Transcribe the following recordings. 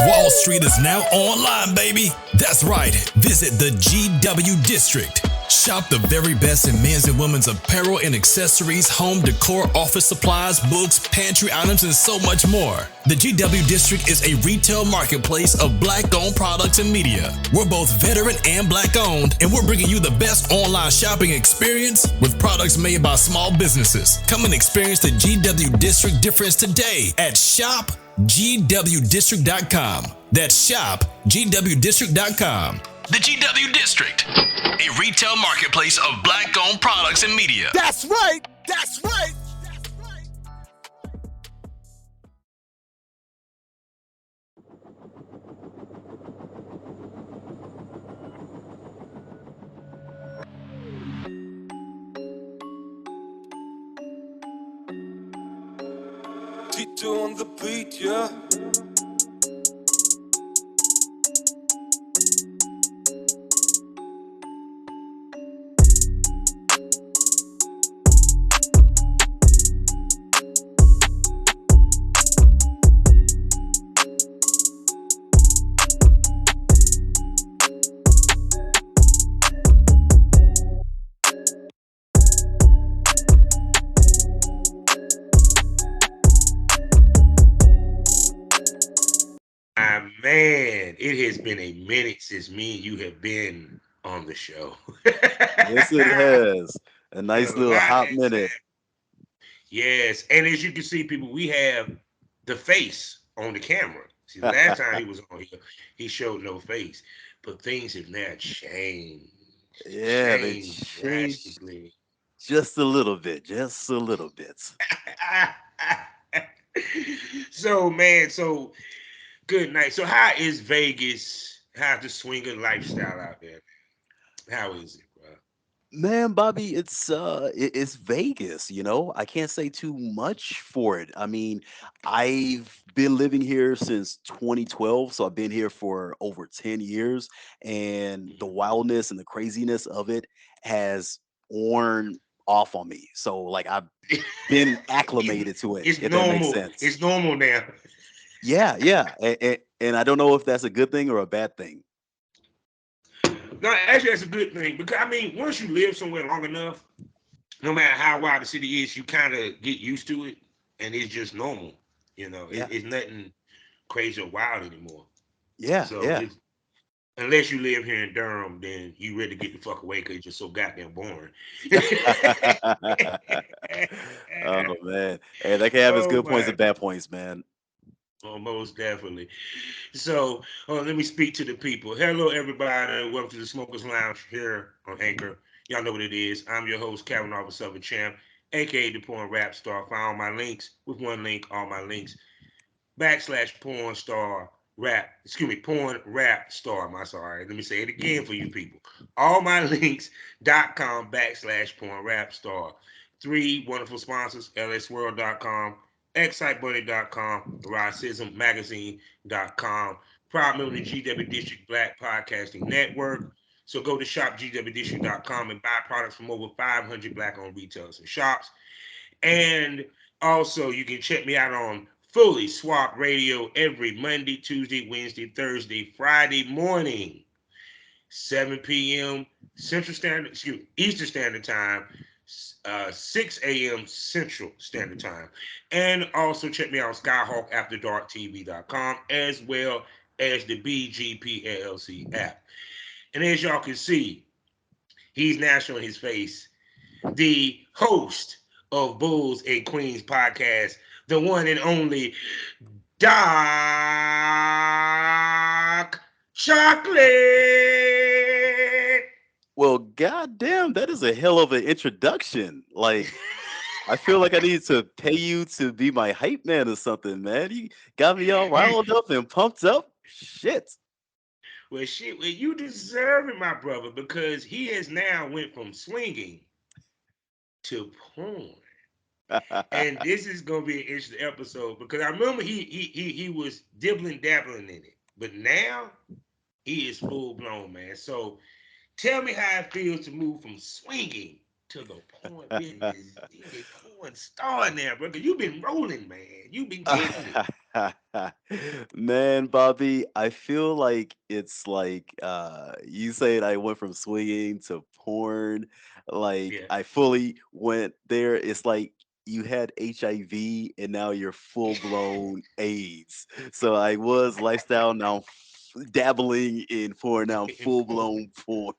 Wall Street is now online, baby. That's right. Visit the GW District. Shop the very best in men's and women's apparel and accessories, home decor, office supplies, books, pantry items, and so much more. The GW District is a retail marketplace of Black-owned products and media. We're both veteran and Black-owned, and we're bringing you the best online shopping experience with products made by small businesses. Come and experience the GW District difference today at shopgwdistrict.com. That's shopgwdistrict.com. The GW District, a retail marketplace of Black-owned products and media. That's right. That's right. That's right. Tito on the beat, yeah. Man, it has been a minute since me and you have been on the show. Yes, it has. A nice A little lot hot has minute. happened. Yes, and as you can see, people, we have the face on the camera. See, the last time he was on here, he showed no face, but things have now changed, Yeah, they changed changed drastically. just a little bit, just a little bit. So, man, so good night. So, how is Vegas? How's the swinger lifestyle out there? How is it, bro? Man, Bobby, it's Vegas, you know. I can't say too much for it. I mean, I've been living here since 2012, so I've been here for over 10 years, and the wildness and the craziness of it has worn off on me. So like I've been it's, acclimated to it, it's if that makes normal. sense. It's normal now. Yeah, yeah. And I don't know if that's a good thing or a bad thing. No, actually, that's a good thing because I mean, once you live somewhere long enough, no matter how wild the city is, you kind of get used to it, and it's just normal. You know, Yeah, it's nothing crazy or wild anymore. yeah, So yeah. it's unless you live here in Durham, then you ready to get the fuck away because it's just so goddamn boring. Oh man. Hey, that can have its Oh good points my, and bad points, man. oh, most definitely. So let me speak to the people. Hello, everybody, and welcome to the Smokers Lounge here on Anchor. Y'all know what it is. I'm your host, Kevin Officer Southern Champ, aka the Porn Rap Star. Find all my links with one link, all my links backslash porn star rap, excuse me, porn rap star. I'm sorry. Let me say it again for you people. All my links.com backslash porn rap star. Three wonderful sponsors, lsworld.com, excitebuddy.com, racismmagazine.com, proud member of the GW District Black Podcasting Network. So go to shopgwdistrict.com and buy products from over 500 black owned retailers and shops. And also, you can check me out on Fully Swap Radio every Monday, Tuesday, Wednesday, Thursday, Friday morning, 7 p.m. Central Standard, excuse me, Eastern Standard Time, 6 a.m. Central Standard Time. And also check me out on SkyhawkAfterDarkTV.com as well as the BGP LLC app. And as y'all can see, he's now showing his face, the host of Bulls and Queens podcast, the one and only Doc Chocolate. Well, goddamn, that is a hell of an introduction. Like, I feel like I need to pay you to be my hype man or something, man. You got me all You, riled up and pumped up. Shit. well, shit, well, you deserve it, my brother, because he has now went from swinging to porn. And this is gonna be an interesting episode because I remember he was dibbling dabbling in it, but now he is full blown, man. So tell me how it feels to move from swinging to the porn business. Being a porn star now, bro. 'Cause you've been rolling, man. You've been killing it. Man, Bobby, I feel like it's like you said I went from swinging to porn. Like Yeah. I fully went there. It's like you had HIV and now you're full blown AIDS. So I was lifestyle now dabbling in porn now full blown porn.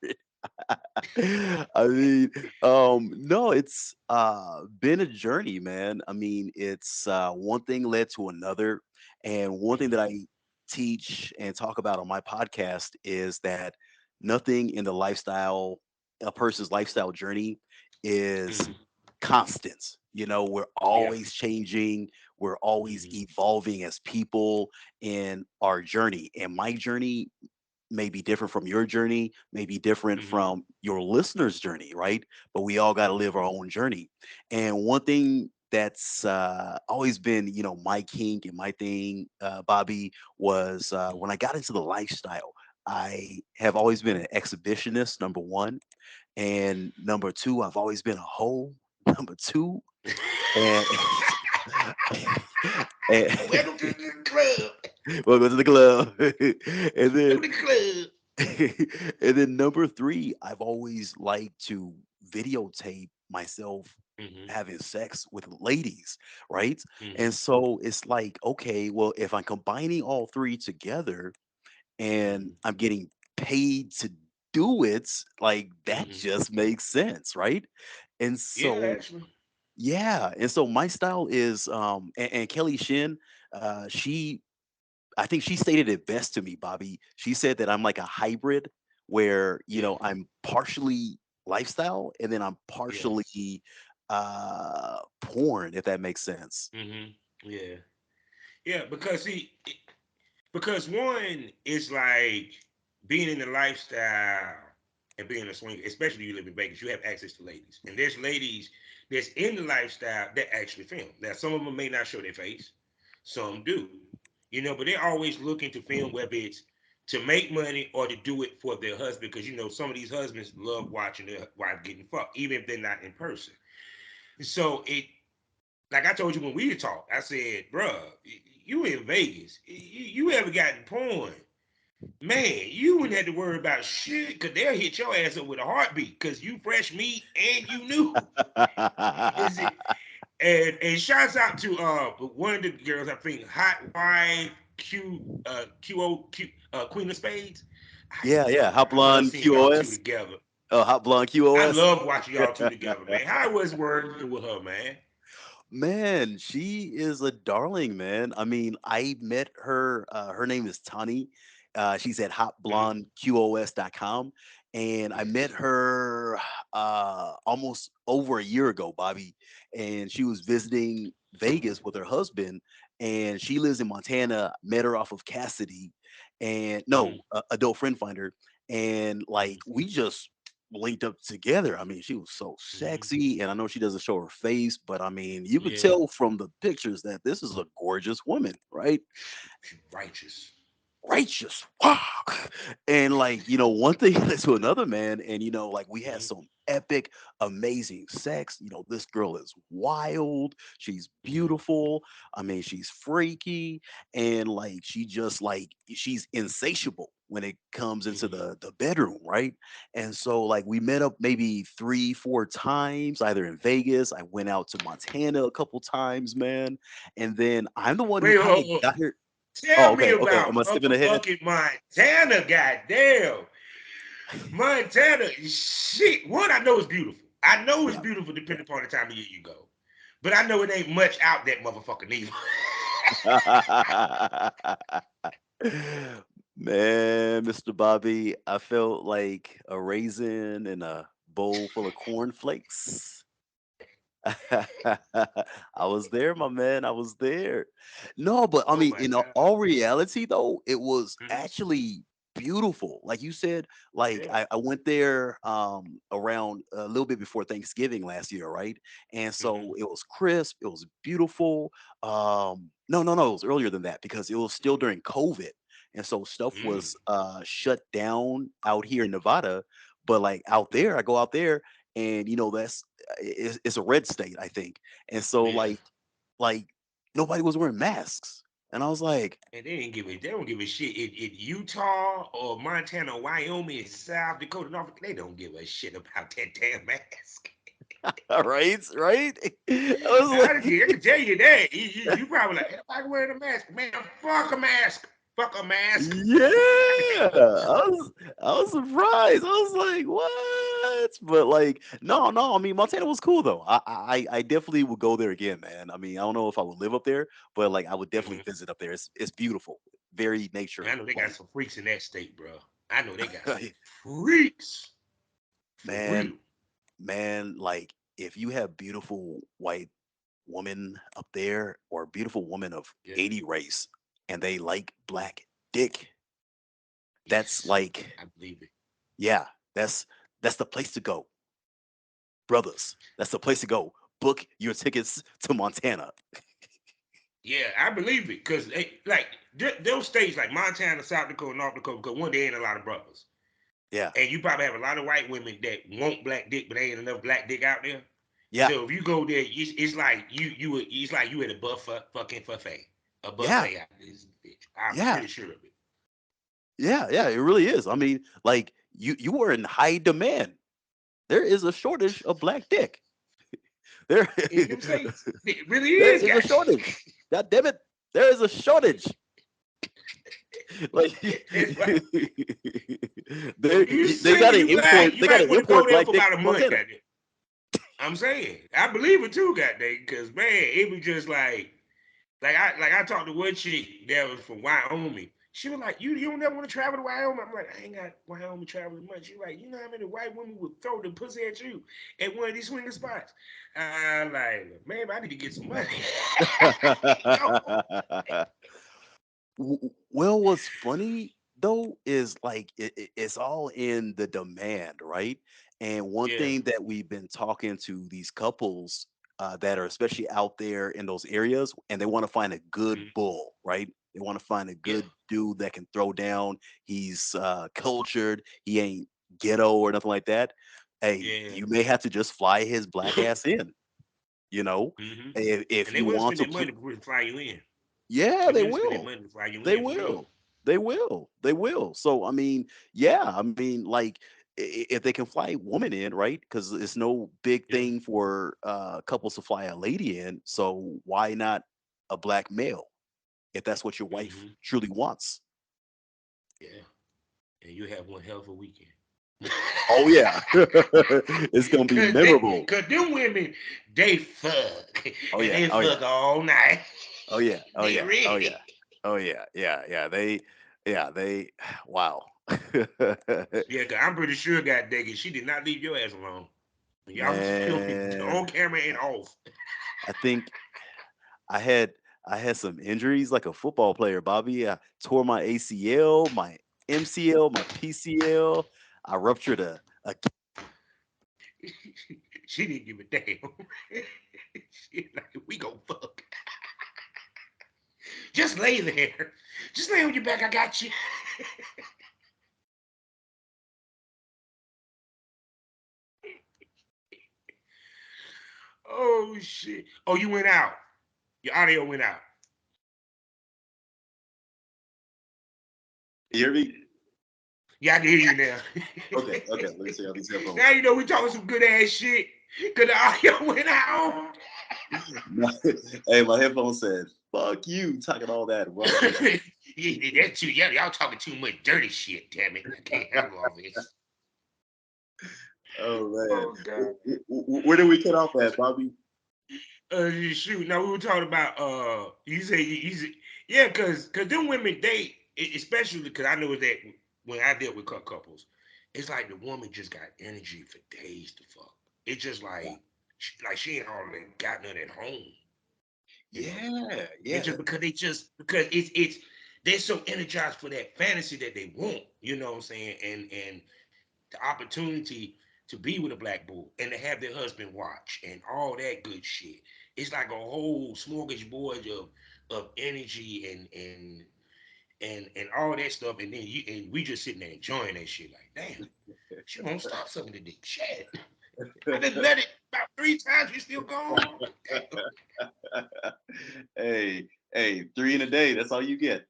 I mean, no, it's been a journey, man. I mean, it's one thing led to another. And one thing that Mhm, I teach and talk about on my podcast is that nothing in the lifestyle, a person's lifestyle journey is mhm. constant. We're Yeah. always changing, we're always Mhm, evolving as people in our journey. And my journey may be different from your journey, may be different mhm, from your listener's journey, right? But we all got to mhm, live our own journey. And one thing that's always been, my kink and my thing, Bobby, was when I got into the lifestyle. I have always been an exhibitionist, number one, and number two, I've always been a hoe. Number two, and and Welcome to the club. welcome to the club. And then Welcome to the club. and then number three, I've always liked to videotape myself Mhm, having sex with ladies, right? And mhm, so it's like, okay, well, if I'm combining all three together and mhm, I'm getting paid to do it, like that mhm. just makes sense, right? And Yeah, so actually. yeah, and so my style is and Kelly Shin, she I think she stated it best to me, Bobby. She said that I'm like a hybrid where, Yeah, I'm partially lifestyle and then I'm yeah. partially porn, if that makes sense. Mhm. Yeah. Yeah, because because one is like being in the lifestyle and being a swinger, especially you live in Vegas, you have access to ladies. And there's ladies that's in the lifestyle that actually film. Now, some of them may not show their face, some do, but they're always looking to film, whether it's to make money or to do it for their husband, because some of these husbands love watching their wife getting fucked, even if they're not in person. So like I told you when we talked, I said, bruh, you in Vegas. You ever gotten porn? Man, you wouldn't have to worry about shit, because they'll hit your ass up with a heartbeat, because you fresh meat and you knew. Is it? And shouts out to one of the girls, I think, Hot Wife Queen of Spades. Yeah, yeah. Hot I love blonde seeing y'all two QoS. together. Oh, hot blonde I QoS. love watching y'all two together, man. How was working with her, man? Man, she is a darling, man. I mean, I met her. Her name is Tani. She's at Mm-hmm. hotblondeqos.com. And I met her almost over a year ago, Bobby. And she was visiting Vegas with her husband. And she lives in Montana. Met her off of Cassidy. And no, Mm-hmm. Adult Friend Finder. And like, we just linked up together. I mean, she was so Mm-hmm. sexy, and I know she doesn't show her face, but I mean, you could Yeah. tell from the pictures that this is a gorgeous woman, right? She righteous. Righteous. Wow. And like, one thing led to another, man. And like we had Mm-hmm. some epic, amazing sex. This girl is wild. She's Mm-hmm. beautiful. I mean, she's freaky. And like she's insatiable when it comes into Mm-hmm. the bedroom, right? And so like we met up maybe 3, 4 times, either in Vegas. I went out to Montana a couple times, man. And then I'm the one who Wait, kind hold of on. got her. Tell Oh, me okay, okay. Am about I skipping ahead? motherfucking Montana, goddamn. Montana, shit. One, I know it's beautiful. I know it's Yeah. beautiful depending upon the time of year you go. But I know it ain't much out that motherfucker neither. Man, Mr. Bobby, I felt like a raisin in a bowl full of cornflakes. I was there, my man. I was there. No, but I Oh mean, my in God. all reality, though, it was Mhm. actually beautiful. Like you said, like Yeah. I went there around a little bit before Thanksgiving last year, right? And so Hmm. it was crisp, it was beautiful. No, no, no, it was earlier than that because it was still during COVID. And so stuff Mm. was shut down out here in Nevada. But like out there, I Hmm. go out there and that's it's a red state, I think. And so Yeah. like nobody was wearing masks. And I was like, And they don't give a shit. In Utah or Montana, Wyoming, South Dakota, North, they don't give a shit about that damn mask. right, right. I was I like, can tell you that. You probably like, everybody wearing a mask. Man, fuck a mask. Fuck a mask. yeah. I was surprised. I was like, what? But like, no, no. I mean, Montana was cool though. I definitely would go there again, man. I mean, I don't know if I would live up there, but like, I would definitely Mhm. visit up there. It's beautiful, very And I nature know they got like. some freaks in that state, bro. I know they got some freaks. For Man, real. man, like if you have beautiful white woman up there or beautiful woman of Yeah. any race and they like black dick, that's Yes. like, I believe it. yeah, that's that's the place to go, brothers. That's the place to go. Book your tickets to Montana. Yeah, I believe it. Cause like those states like Montana, South Dakota, North Dakota, because one, there ain't a lot of brothers. Yeah, And you probably have a lot of white women that want black dick, but ain't enough black dick out there. yeah, So if you go there, it's like it's like you at a fucking buffet, a yeah, buffet out this bitch. I'm yeah, pretty sure of it. yeah, yeah. It really is. I mean, like you are in high demand. There is a shortage of black dick. There, In them states, it really there is, is a guys. shortage. God damn it, there is a shortage. Like That's right. they If you they got single, to you black, import you they got might to want to go import there black for dick about a from month, Montana. goddamn. I'm saying, I believe it too, goddamn, because man, it was just like I talked to one chick that was from Wyoming. She was like, you don't never want to travel to Wyoming. I'm like, I ain't got Wyoming traveling much. She like, you know how many white women would throw the pussy at you at one of these swinging spots? I like, man, I need to get some money. Yo, Well, what's funny though is like it's all in the demand, right? And one yeah, thing that we've been talking to these couples that are especially out there in those areas, and they want to find a good mhm, bull, right? They want to find a yeah, good dude that can throw down. He's cultured. He ain't ghetto or nothing like that. Hey, yeah. you may have to just fly his black ass in. You know, hmm if And they you will want spend to that play, money to fly you in. yeah, They they will spend that will. money to fly you They in for sure. will. They will. They will. So I mean, yeah, I mean, like if they can fly a woman in, right? Because it's no big Yeah. thing for couples to fly a lady in. So why not a black male if that's what your wife hmm truly wants? Yeah. And you have one hell of a weekend. Oh yeah, it's gonna be memorable. Cause them women, they fuck. Oh And yeah. they Oh yeah. fuck all night. Oh yeah. Oh They yeah. Oh ready. yeah. Oh yeah. Yeah. Yeah. They. Wow. Yeah, cause I'm pretty sure, God dang it, she did not leave your ass alone. Y'all was filming Man, on camera and off. I think I had I had some injuries like a football player, Bobby. I tore my ACL, my MCL, my PCL. I ruptured a She didn't give a damn. She like, we gon' fuck. Just lay there. Just lay on your back. I got you. Oh shit. Oh, you went out. Your audio went out. You hear me? Yeah, I can hear you now. Okay, okay. Let me see how these Now headphones. you know we talking some good ass shit. Cause the audio went out. Hey, my headphones said, "Fuck you," talking all that raunchy. Yeah, that's too. Yeah, y'all talking too much dirty shit. Damn it, I can't handle all this. Oh man, Oh god. where did we cut off at, Bobby? Shoot. Now we were talking about. You say yeah, cause them women they especially because I know that when I deal with couples, it's like the woman just got energy for days to fuck. It's just Yeah, like she ain't already got none at home. You know. yeah, It's yeah. just because it's they're so energized for that fantasy that they want, you know what I'm saying? And the opportunity to be with a black bull and to have their husband watch and all that good shit. It's like a whole smorgasbord of energy and all that stuff. And then we just sitting there enjoying that shit. Like, damn, she won't stop sucking the dick. Shit. I just let it about 3 times. You still going? Damn. Hey, Hey, 3 in a day. That's all you get.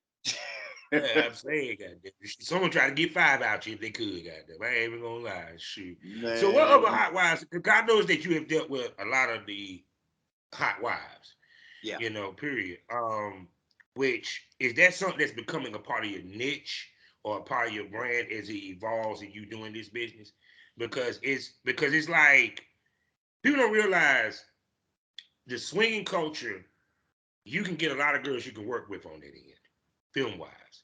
Yeah, I'm saying, goddamn. Someone try to get five out you if they could, goddamn. I ain't even gonna lie. Shoot. So what other Man, hot wives? Because I noticed that you have dealt with a lot of the hot wives, yeah. period. Which is that something that's becoming a part of your niche or a part of your brand as it evolves and you doing this business? Because it's like people don't realize the swinging culture, you can get a lot of girls you can work with on that end, film wise,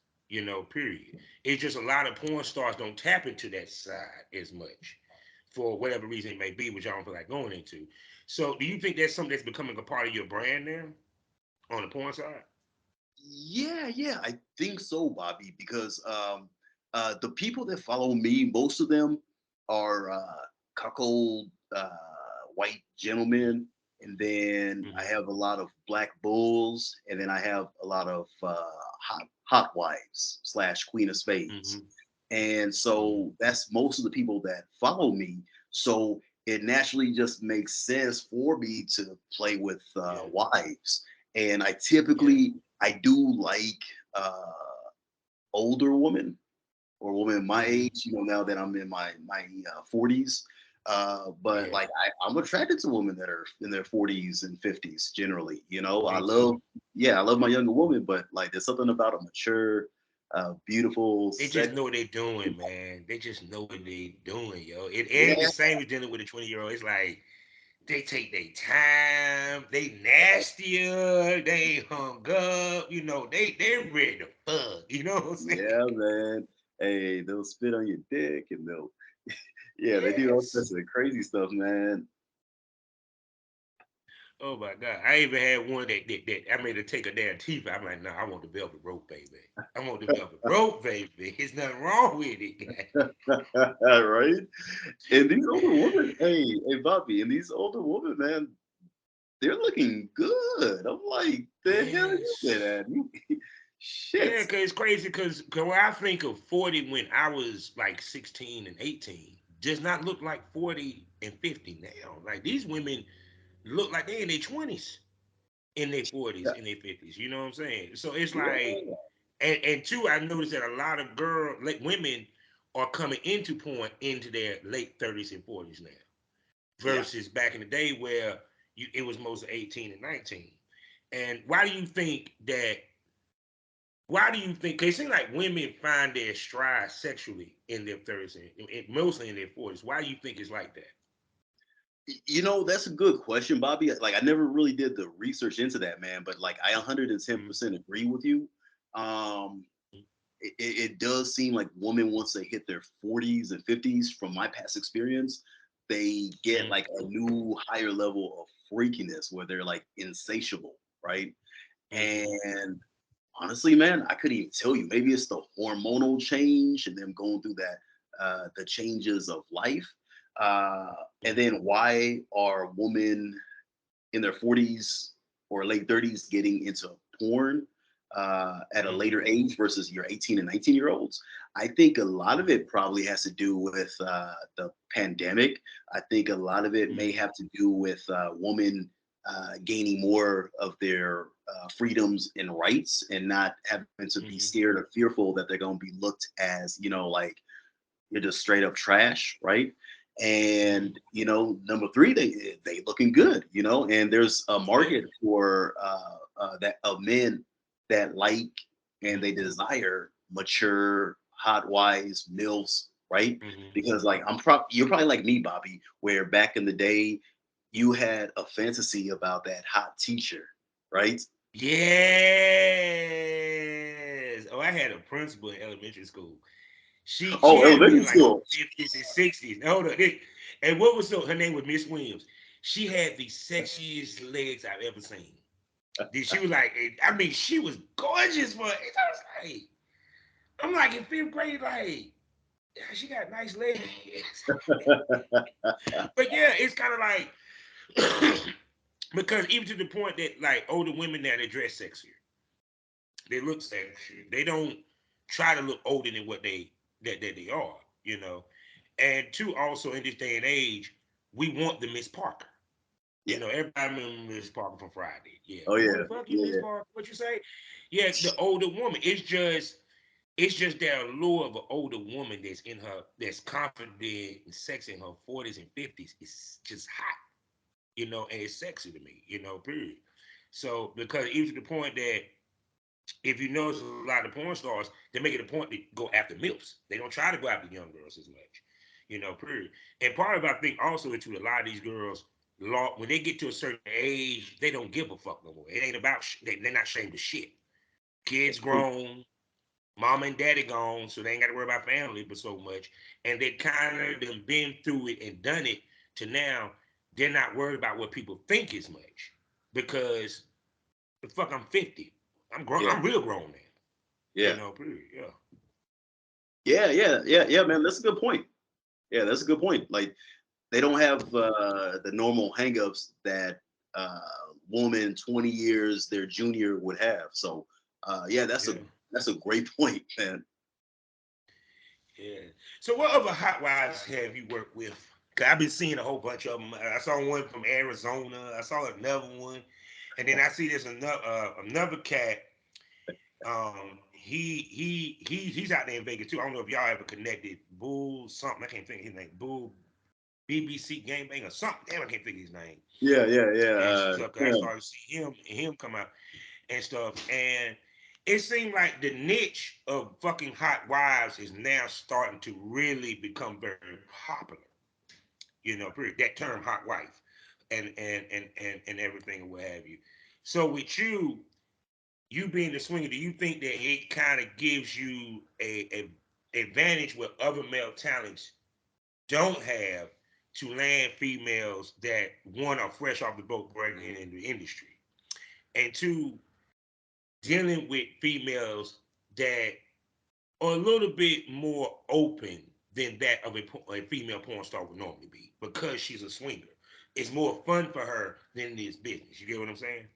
period. It's just a lot of porn stars don't tap into that side as much for whatever reason it may be, which I don't feel like going into. So, do you think that's something that's becoming a part of your brand now on the porn side? Yeah, I think so, Bobby, because the people that follow me, most of them are cuckold white gentlemen, and then I Mm-hmm. have a lot of black bulls, and then I have a lot of hot wives slash queen of spades, Mm-hmm. and so that's most of the people that follow me. So it naturally just makes sense for me to play with Yeah. wives, and Yeah. I do like uh, older women or women my Mm-hmm. age. Now that I'm in my 40s, but Yeah. like I'm attracted to women that are in their 40s and 50s. Generally, I Me too. love, yeah, I love my younger woman, but like there's something about a mature, beautiful, They just sex. know what they're doing, man. They just know what they're doing, yo. It ain't the Yeah, same as dealing with a 20-year-old. It's like they take their time. They nastier. They ain't hung up. They ready to fuck. You know what I'm saying? yeah, man. Hey, they'll spit on your dick and they'll, yeah, they do all sorts Yes. of crazy stuff, man. Oh my God. I even had one that I made her take her damn teeth out. I'm like, no, I want the velvet rope, baby. I want the velvet rope, baby. There's nothing wrong with it. Right? And these older women, hey, Bobby, and these older women, man, they're looking good. I'm like, the hell you been Yes. at? Yeah, Shit. cause it's crazy. Cause when I think of 40 when I was like 16 and 18, does not look like 40 and 50 now. Like these women look like they in their 20s, in their 40s, in their 50s. You know what I'm saying? So it's like, Yeah, and two, I noticed that a lot of like women are coming into porn into their late 30s and 40s now, yeah. versus back in the day where it was mostly 18 and 19. And why do you think that? Why do you think? Cause it seems like women find their stride sexually in their 30s and mostly in their 40s. Why do you think it's like that? That's a good question, Bobby. Like, I never really did the research into that, man. But like, I Mm-hmm. 110% agree with you. Um, it does seem like women once they hit their 40s and 50s, from my past experience, they get like a new higher level of freakiness where they're like insatiable, right? Mm-hmm. And honestly, man, I couldn't even tell you. Maybe it's the hormonal change and them going through that, the changes of life. Uh, and Mm-hmm. then why are women in their 40s or late 30s getting into porn at a Mm-hmm. later age versus your 18 and 19-year-olds? I think a lot of it probably has to do with the pandemic. I think a lot of it may Mm-hmm. have to do with women gaining more of their freedoms and rights and not having to be Mm-hmm. scared or fearful that they're going to be looked as, like you're just straight up trash, right? Mm-hmm. And number three, they looking good, and there's a Yeah. market for that of men that like and Mm-hmm. they desire mature, hot, wise milfs, right? Mm-hmm. Because like you're probably like me, Bobby, where back in the day you had a fantasy about that hot teacher, right? Yes. Oh, I had a principal in elementary school. She Oh, had to be elementary in like her school. 50s and 60s. Hold on. And what was so her name was Miss Williams. She had the sexiest legs I've ever seen. She was like, I mean, she was gorgeous for it. I'm like in fifth grade, like, yeah, she got nice legs. But yeah, it's kind of like because even to the point that like older women now they dress sexier, they look sexier. They don't try to look older than what that they are, you know. And two, also in this day and age, we want the Miss Parker. Yeah. Everybody remember Miss Parker from Friday. Yeah. Oh Who the yeah. fuck you, Yeah. Miss Yeah. Parker? What you say? Yeah, the older woman. It's just that allure of an older woman that's confident and sexy in her 40s and 50s. It's just hot, and it's sexy to me, period. So because even to the point that if you notice a lot of porn stars, they make it a point to go after MILFs. They don't try to go after young girls as much, period. And part of it, I think also is to a lot of these girls, when they get to a certain age, they don't give a fuck no more. It ain't about, they're not ashamed of shit. Kids grown, mama and daddy gone, so they ain't got to worry about family but so much. And they kind of done been through it and done it to now they're not worried about what people think as much. Because the fuck, I'm 50. I'm grown. Yeah. I'm real grown now. Yeah. Period. Yeah. Yeah. Yeah. Yeah. Yeah. Man, that's a good point. Yeah, that's a good point. Like they don't have the normal hangups that woman 20 years their junior would have. So yeah, Yeah. that's a great point, man. Yeah. So what other hot wives have you worked with? Cause I've been seeing a whole bunch of them. I saw one from Arizona. I saw another one, and then I see there's another cat. He's out there in Vegas too. I don't know if y'all ever connected. Bull something. I can't think of his name. Bull BBC Gangbang or something. Damn, I can't think of his name. Yeah, yeah, yeah. And stuff. 'Cause I Yeah. started to see him come out and stuff. And it seemed like the niche of fucking hot wives is now starting to really become very popular. Period. That term hot wife and everything and what have you. So with you being the swinger, do you think that it kind of gives you a advantage where other male talents don't have to land females that one are fresh off the boat breaking in the industry, and two dealing with females that are a little bit more open than that of a female porn star would normally be because she's a swinger. It's more fun for her than it is business. You get what I'm saying?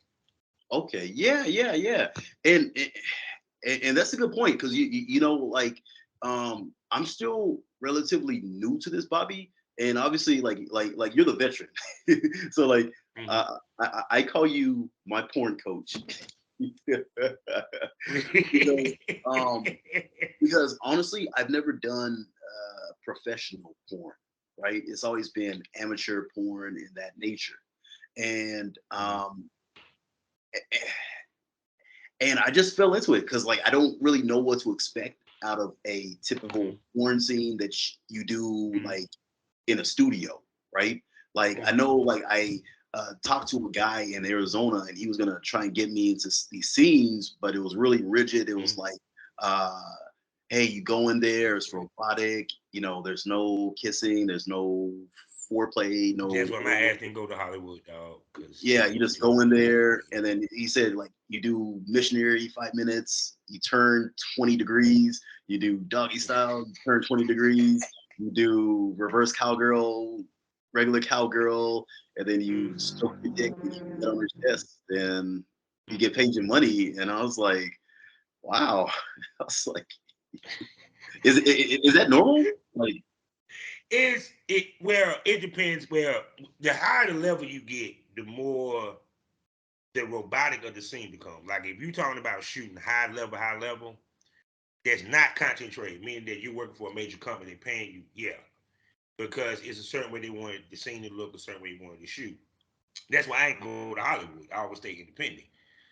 Okay. Yeah, yeah, yeah. And and that's a good point because you know like I'm still relatively new to this, Bobby, and obviously like you're the veteran, so like Mm-hmm. I call you my porn coach. because um because honestly I've never done professional porn, right? It's always been amateur porn in that nature, and and I just fell into it because like I don't really know what to expect out of a typical Mm-hmm. porn scene that you do Mm-hmm. like in a studio, right? Like I Mm-hmm. know like I talked to a guy in Arizona and he was gonna try and get me into these scenes, but it was really rigid. It was Mm-hmm. like, uh, hey, you go in there, it's robotic. You know, there's no kissing, there's no foreplay, That's no. why my ass didn't go to Hollywood, dog, because Yeah, it you was just too go in fucking there, weird. and then he said like you do missionary 5 minutes, you turn 20 degrees, you do doggy style, you turn 20 degrees, you do reverse cowgirl, regular cowgirl, and then you stroke your dick and you get on her chest, then you get paid your money. And I was like, wow, I was like, is that normal? Like, Well, it depends. Well, the higher the level you get, the more the robotic of the scene becomes. Like if you're talking about shooting high level, that's not content trade, meaning that you're working for a major company paying you, yeah, because it's a certain way they wanted the scene to look, a certain way they wanted to shoot. That's why I ain't go to Hollywood. I always stay independent.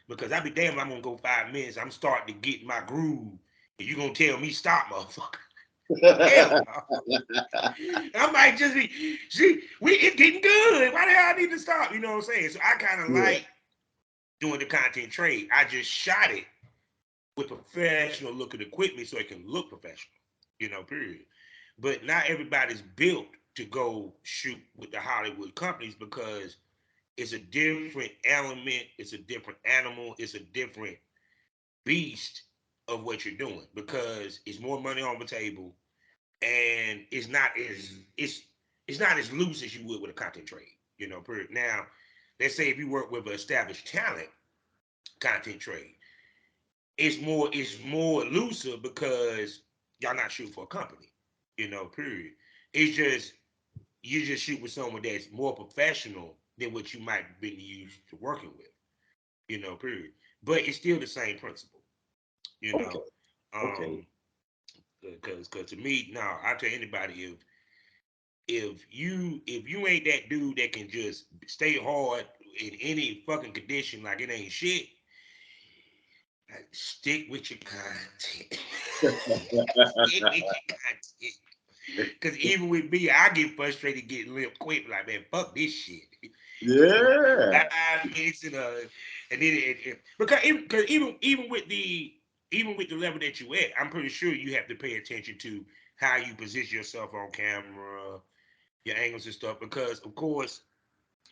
Because I be damn if I'm gonna go 5 minutes, I'm starting to get my groove, and you gonna tell me stop, motherfucker. Hell no. I might just be, see, it's getting good. Why the hell I need to stop? You know what I'm saying? So I kind of yeah, like doing the content trade. I just shot it with professional looking equipment so it can look professional, period. But not everybody's built to go shoot with the Hollywood companies because it's a different element, it's a different animal, it's a different beast of what you're doing because it's more money on the table and it's not as loose as you would with a content trade. Period. Now, let's say if you work with an established talent content trade, it's more looser because y'all not shooting for a company. Period. It's just you just shoot with someone that's more professional than what you might be used to working with, period. But it's still the same principle, you Okay. know. Okay. Because to me, no, I tell anybody, if you ain't that dude that can just stay hard in any fucking condition like it ain't shit, stick with your content. Stick with your content. Because even with me, I get frustrated getting limp quick. Like, man, fuck this shit. Yeah. 5 minutes and then because even with the level that you at, I'm pretty sure you have to pay attention to how you position yourself on camera, your angles and stuff. Because of course,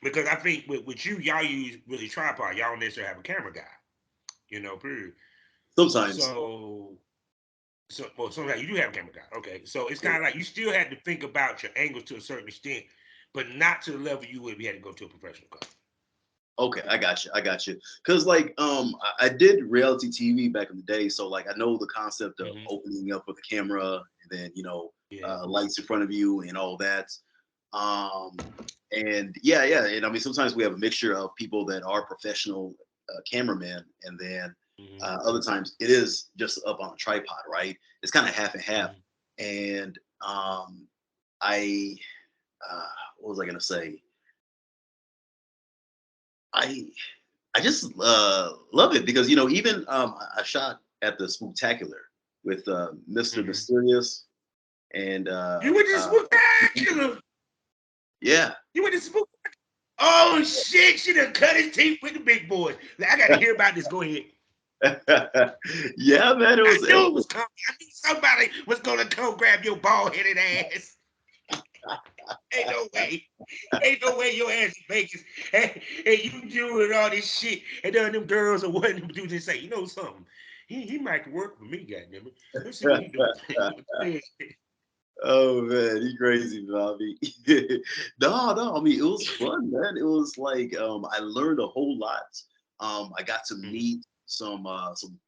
because I think with you, y'all use really tripod. Y'all don't necessarily have a camera guy, period. Sometimes. So well, sometimes you do have a camera guy. Okay, so it's Yeah. kind of like you still had to think about your angles to a certain extent, but not to the level you would if you had to go to a professional company. Okay, I got you. I got you. Cause like I did reality TV back in the day, so like I know the concept of Hmm. opening up with the camera and then Yeah. lights in front of you and all that. Um and yeah, and I mean sometimes we have a mixture of people that are professional cameramen, and then Hmm. other times it is just up on a tripod, right? It's kind of half and half. Hmm. And I uh, what was I gonna say? I I just love it because even I shot at the Spooktacular with Mr. Hmm. Mysterious and You went to Spooktacular. yeah. You went to Spook. Oh shit! She done cut his teeth with the big boys. Like, I got to hear about this. Go ahead. Yeah, man, it I was knew it was coming. I knew somebody was gonna come grab your bald headed ass. Ain't no way. Ain't no way your ass in Vegas and you doing all this shit and then them girls or what them dudes they say, you know something. He might work for me, goddamn it. Let's see what he do. oh man, you crazy, Bobby. No, I mean it was fun, man. It was like I learned a whole lot. I got to Mhm, meet some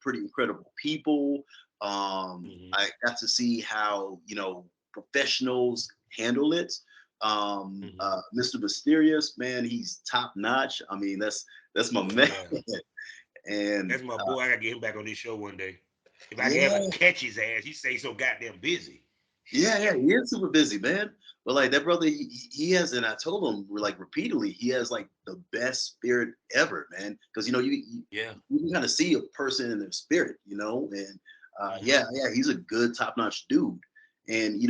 pretty incredible people. mhm, I got to see how professionals handle it. mhm. Mr. Mysterious, man, he's top notch. I mean, that's my Oh man. yeah. And That's my boy. I gotta get him back on this show one day. If I can ever yeah, catch his ass, he stay so goddamn busy. yeah, Shit. he is super busy, man. But like that brother, he has, and I told him like repeatedly, he has like the best spirit ever, man. Because Yeah. you can kind of see a person in their spirit, and Hmm. yeah, he's a good top notch dude. And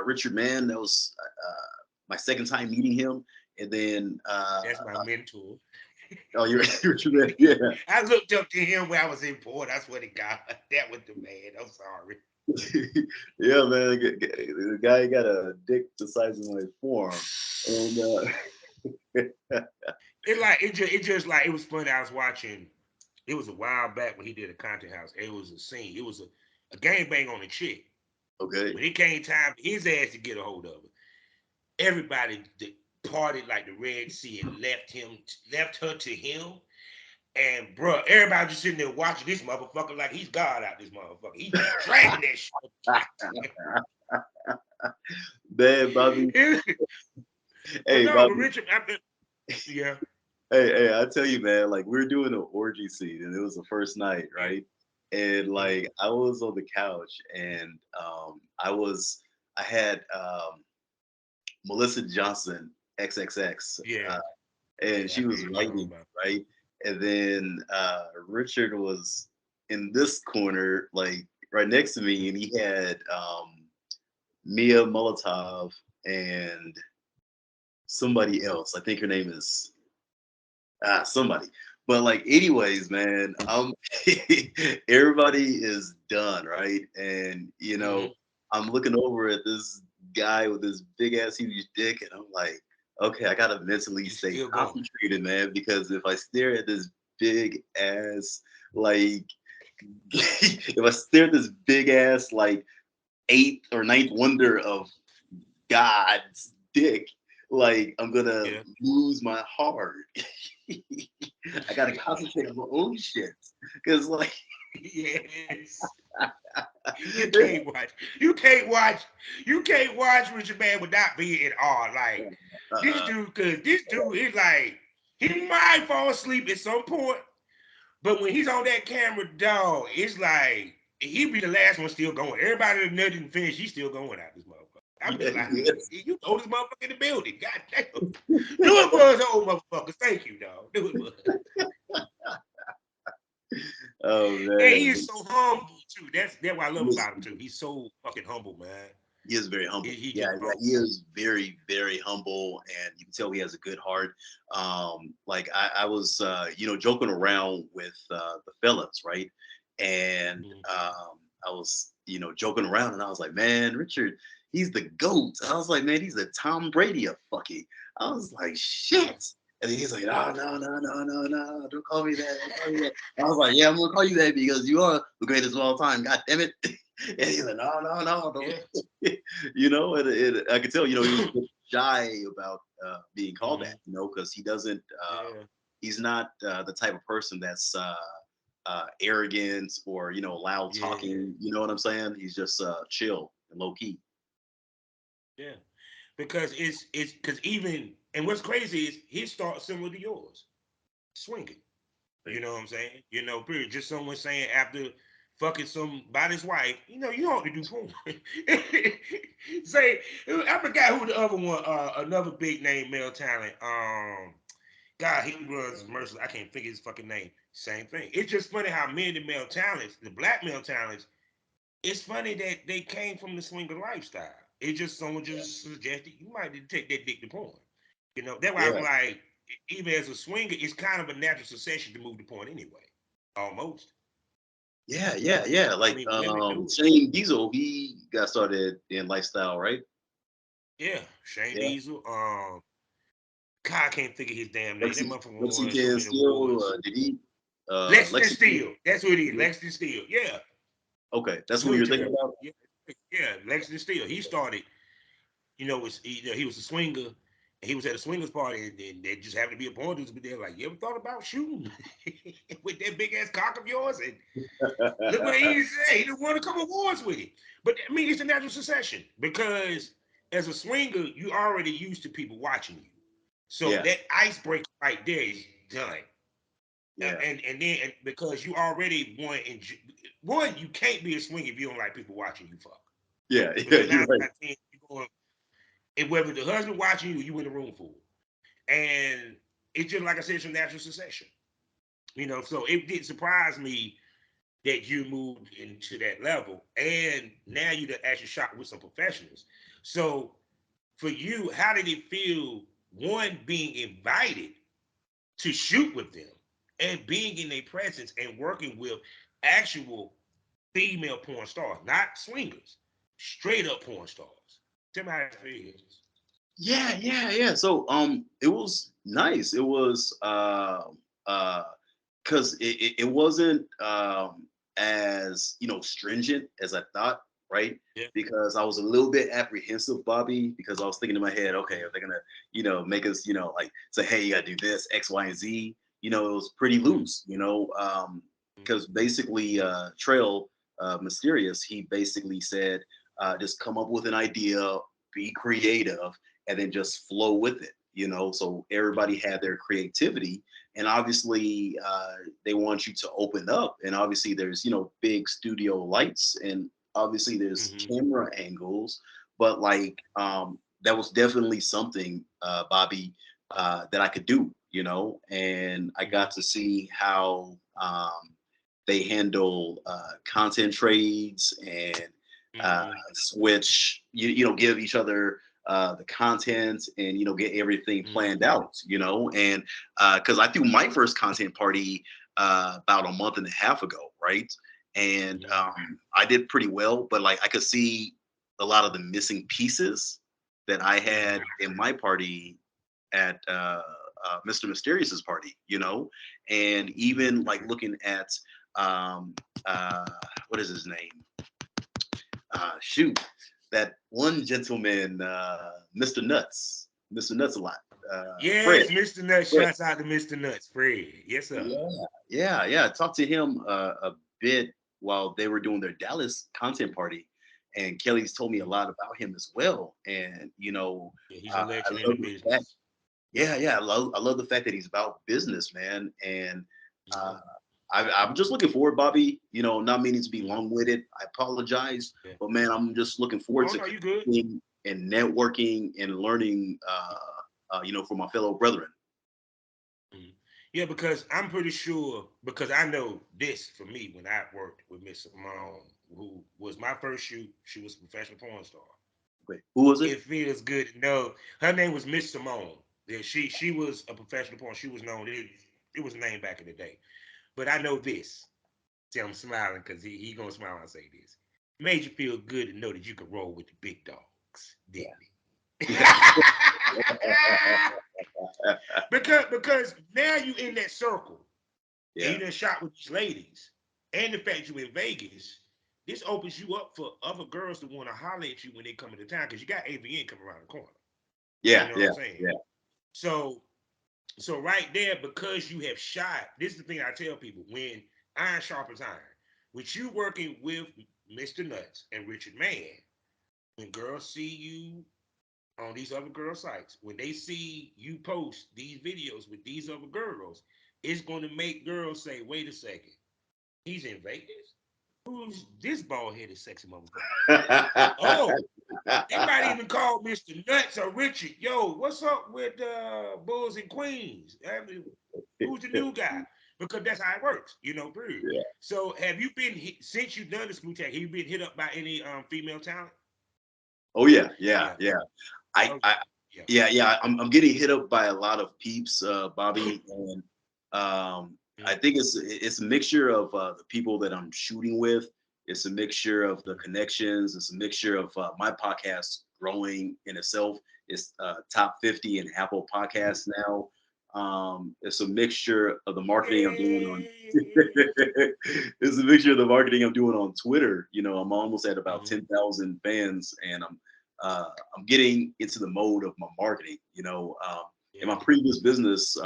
Richard Mann, that was my second time meeting him, and then That's my mentor. oh, you're Richard Mann, yeah. I looked up to him when I was in port. I swear to God, that was the man. I'm sorry. Yeah, man. The guy got a dick the size of my forearm, and It just like it was funny. I was watching. It was a while back when he did a content house. It was a scene. It was a gangbang on a chick. okay. When it came time for his ass to get a hold of her, everybody parted like the Red Sea and left her to him. And bro, everybody just sitting there watching this motherfucker like he's God out this motherfucker. He just dragging that shit. Man, Bobby. But Hey, no, but Bobby. Richard, yeah. Hey, I tell you, man. Like we were doing an orgy scene, and it was the first night, right? And Mhm. like I was on the couch, and I had Melissa Johnson XXX, Yeah, and yeah, she was I know writing, about. right? And then Richard was in this corner, like right next to me, and he had Mia Molotov and somebody else. I think her name is somebody. But like, anyways, man, everybody is done, right? And Hmm. I'm looking over at this guy with this big ass huge dick, and I'm like, okay, I gotta mentally You stay still going? concentrated, man, because if I stare at this big ass, like, if I stare at this big ass, like eighth or ninth wonder of God's dick, like I'm gonna Yeah. lose my heart. I gotta concentrate on my own shit. Cause like Yes. You can't watch. You can't watch. You can't watch Richard Man without being in awe. Like, This dude is like, he might fall asleep at some point, but when he's on that camera, dog, it's like he be the last one still going. Everybody that nothing finished, he's still going out this motherfucker. I'm just like, Yes. you know this motherfucker in the building. God damn. Do it for us old motherfuckers. Thank you, dog. Do it for us. Oh And he man, is so humble too. That's what I love he about him too. He's so fucking humble, man. he is very humble. He Yeah, just yeah, he is very, very humble, and you can tell he has a good heart. Like I was, joking around with the fellas, right? And I was, joking around, and I was like, man, Richard, he's the goat. I was like, man, he's the Tom Brady of fucking. I was like, shit. And then he's like, no, no, no, no, no, no, don't call me that. Don't call me that. I was like, yeah, I'm gonna call you that because you are the greatest of all time. God damn it. And he's like, no, no, no, don't. yeah. I could tell, he was a bit shy about being called that, because he doesn't, Yeah. he's not the type of person that's arrogant or, loud Yeah. talking. You know what I'm saying? He's just chill and low key. Yeah. Because it's because even and what's crazy is his start similar to yours, swinging. You know what I'm saying? Period. Just someone saying after fucking somebody's wife, you ought to do porn. Say, I forgot who the other one, another big name male talent. God, he was merciless. I can't figure his fucking name. Same thing. It's just funny how many of the male talents, the black male talents, it's funny that they came from the swinger lifestyle. It's just someone just suggested you might need to take that dick to porn. That's why I'm Yeah. like, even as a swinger, it's kind of a natural succession to move to porn anyway. Almost. Yeah, yeah, yeah. I Like mean, women do it. Shane Diesel, he got started in lifestyle, right? Yeah, Shane Yeah. Diesel. God, I can't think of his damn name. That motherfucker won so Lexington many still awards. did he Lexington Lexington? Steel. That's what it is. Lexington Steel. Yeah, Okay, that's who you're thinking military. about. Yeah, yeah. Lexington Steel. He started. He was a swinger. And he was at a swingers party, and there just happened to be a porn dude there. Like, you ever thought about shooting with that big ass cock of yours? And look what he said. He done won a couple awards with it. But I mean, it's a natural succession because as a swinger, you already used to people watching you. So Yeah, that icebreaker right there is done. yeah, And then because you already one, you can't be a swinger if you don't like people watching you fuck. yeah, yeah. Because nine You're out right. of 10, you going, and whether the husband watching you, or you in the room for it. And it's just like I said, it's a natural succession. So it did surprise me that you moved into that level, and now you done actually shot with some professionals. So for you, how did it feel? One, being invited to shoot with them, and being in their presence and working with actual female porn stars, not swingers, straight up porn stars. Tell me how it feels. Yeah, yeah, yeah. So it was nice. It was uh because it wasn't as stringent as I thought, right? Yeah. Because I was a little bit apprehensive, Bobby, because I was thinking in my head, okay, are they gonna, make us, like say, hey, you gotta do this, X, Y, and Z. It was pretty loose, because basically Trail Mysterious, he basically said, just come up with an idea, be creative, and then just flow with it. So everybody had their creativity, and obviously they want you to open up, and obviously there's big studio lights, and obviously there's Mm-hmm. camera angles, but like that was definitely something, Bobby, that I could do, and I got to see how they handle content trades and Mm-hmm. switch, give each other the content, and get everything planned out, and because I threw my first content party about a month and a half ago, right? And Mm-hmm. I did pretty well, but like I could see a lot of the missing pieces that I had in my party at Mr. Mysterious's party, and even like looking at um, uh, what is his name? Shoot, that one gentleman, Mr. Nuts a lot, Fred. Yes, Mr. Nuts. Fred. Shouts out to Mr. Nuts, Fred. Yes, sir. Yeah, yeah, yeah. I talked to him a bit while they were doing their Dallas content party, and Kelly's told me a Mhm. lot about him as well. And Yeah, he's a I legend in the love the fact, business. yeah, yeah, I love the fact that he's about business, man. And uh, Mhm. I'm just looking forward, Bobby. Not meaning to be Mhm. long-winded. I apologize, Yeah. but man, I'm just looking forward Oh to no, you good. connecting and networking and learning. From my fellow brethren. Mhm. Yeah, because I'm pretty sure because I know this for me when I worked with Miss Simone, who was my first shoot. She was a professional porn star. Wait, who was it? It feels good to know her name was Miss Simone. Yeah, she was a professional porn. She was known. It was named back in the day. But I know this. See, I'm smiling because he gonna smile when I say this. Made you feel good to know that you could roll with the big dogs, didn't it? Yeah, because now you in that circle and you yeah, done shot with these ladies, and the fact you in Vegas, this opens you up for other girls to want to holler at you when they come into town because you got AVN coming around the corner. You yeah, know what yeah, I'm saying? yeah. So so right there, because you have shot, this is the thing I tell people when iron sharpens iron. With you working with Mr. Nuts and Richard Mann, when girls see you on these other girl sites, when they see you post these videos with these other girls, it's going to make girls say, wait a second, he's in Vegas? Who's this bald headed sexy motherfucker? Oh, they might even call Mr. Nuts or Richard. Yo, what's up with Bulls and Queens? I mean, who's the new guy? Because that's how it works, period. Yeah. So have you been since you've done the Spooktacular, have you been hit up by any female talent? Oh yeah, yeah, Yeah. yeah. I, Oh I, yeah. yeah, yeah. I'm getting hit up by a lot of peeps, Bobby, and I Mhm, think it's a mixture of the people that I'm shooting with. It's a mixture of the mhm, connections. It's a mixture of my podcast growing in itself. It's top 50 in Apple Podcasts now. It's a mixture of the marketing I'm doing on. Hey. It's a mixture of the marketing I'm doing on Twitter. I'm almost at about Mhm, 10,000 fans, and uh, I'm getting into the mode of my marketing. In yeah. my previous business,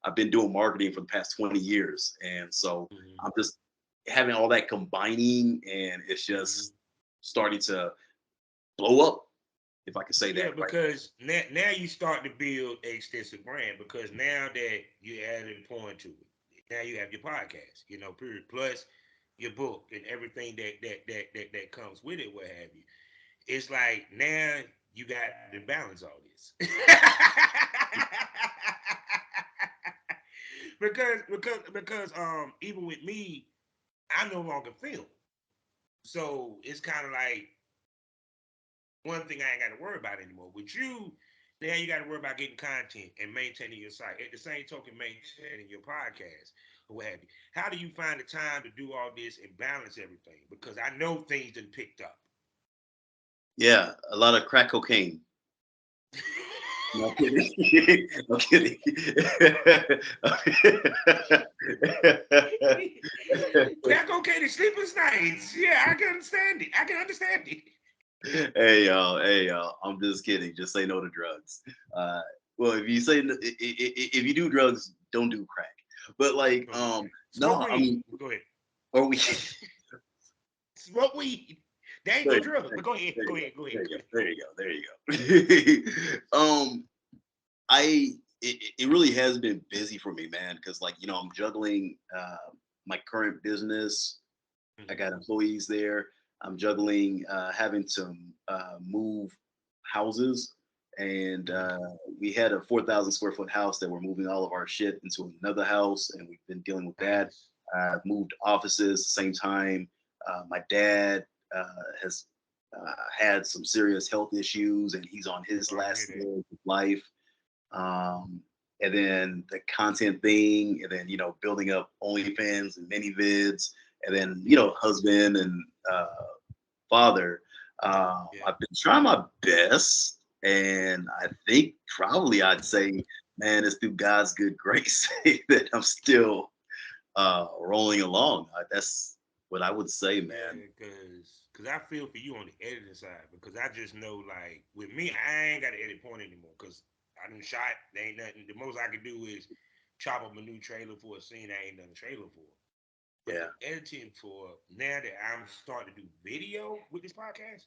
I've been doing marketing for the past 20 years, and so Mhm, I'm just having all that combining, and it's mhm. just starting to blow up, if I can say Yeah, that, right? because now you start to build a extensive brand because now that you added a point to it, now you have your podcast, period. Plus your book and everything that comes with it, what have you. It's like now you got to balance all this. because even with me, I no longer film. So it's kind of like one thing I ain't got to worry about anymore. With you, now you got to worry about getting content and maintaining your site. At the same token, maintaining your podcast or what have you. How do you find the time to do all this and balance everything? Because I know things done picked up. Yeah, a lot of crack cocaine. No, I'm kidding. I'm kidding. Crack cocaine and sleepless nights. Yeah, I can understand it. I can understand it. Hey y'all. I'm just kidding. Just say no to drugs. Uh, well, if you say if you do drugs, don't do crack. But like, Don't do crack. Smoke no, I weed. mean, Go ahead. or we. Smoke weed. They ain't There no you go. drugs, but go ahead. There Go you go. ahead. Go ahead. There you Go go. ahead. There you go. There you go. It really has been busy for me, man. Because like I'm juggling my current business. I Mhm, got employees there. I'm juggling having to move houses, and mhm. we had a 4,000 square foot house that we're moving all of our shit into another house, and we've been dealing with that. Nice. Moved offices at the same time. My dad has had some serious health issues, and he's on his Sorry to hear last that. leg of life. Um, and then the content thing, and then building up OnlyFans and mini vids, and then Yeah. husband and uh, father. Yeah. I've been trying my best, and I think probably I'd say, man, it's through God's good grace that I'm still rolling along. That's what I would say, man. Yeah, cause I feel for you on the editing side because I just know like with me I ain't got to edit point anymore because I done shot. There ain't nothing. The most I can do is chop up a new trailer for a scene I ain't done a trailer for. but the editing for now that I'm starting to do video with this podcast,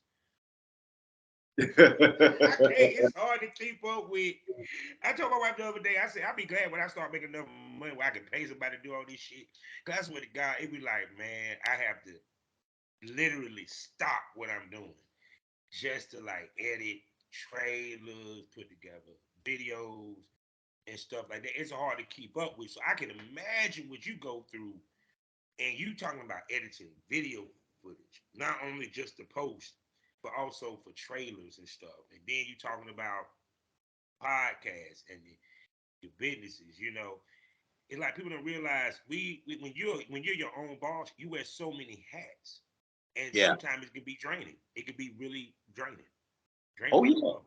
I can't. It's hard to keep up with. I told my wife the other day, I said, I'll be glad when I start making enough money where I can pay somebody to do all this shit. Cause I swear to God, it be like, man, I have to literally stop what I'm doing just to like edit trailers, put together videos and stuff like that. It's hard to keep up with. So I can imagine what you go through and you talking about editing video footage, not only just the post, but also for trailers and stuff. And then you talking about podcasts and your businesses, you know. It's like people don't realize when you're your own boss, you wear so many hats. And Yeah. sometimes it can be draining. It can be really draining. Draining Oh like a yeah. mother.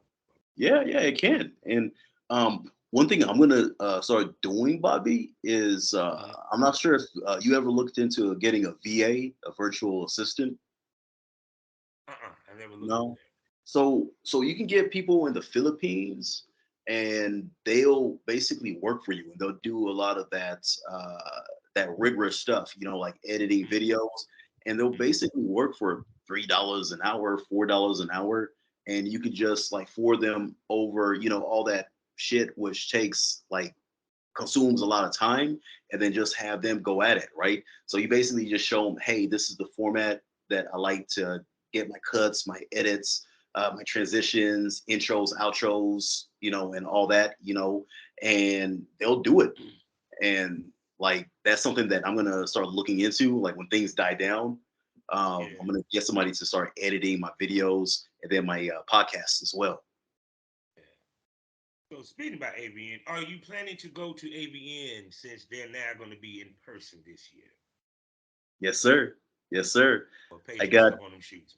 Yeah, yeah, it can. And one thing I'm gonna start doing, Bobby, is Mhm. I'm not sure if you ever looked into getting a VA, a virtual assistant. I never looked into No. that. So you can get people in the Philippines, and they'll basically work for you, and they'll do a lot of that rigorous stuff, like editing Mm-hmm. videos, and they'll Mm-hmm. basically work for $3 an hour, $4 an hour, and you could just like for them over, all that shit, which takes like consumes a lot of time, and then just have them go at it, right? So you basically just show them, hey, this is the format that I like to get my cuts, my edits, my transitions, intros, outros, and all that, and they'll do it. And like that's something that I'm gonna start looking into. Like when things die down, I'm Yeah. gonna get somebody to start editing my videos and then my podcasts as well. Yeah. So speaking about AVN, are you planning to go to AVN since they're now going to be in person this year? Yes, sir. Yes, sir. Or I pace got yourself on them shoots,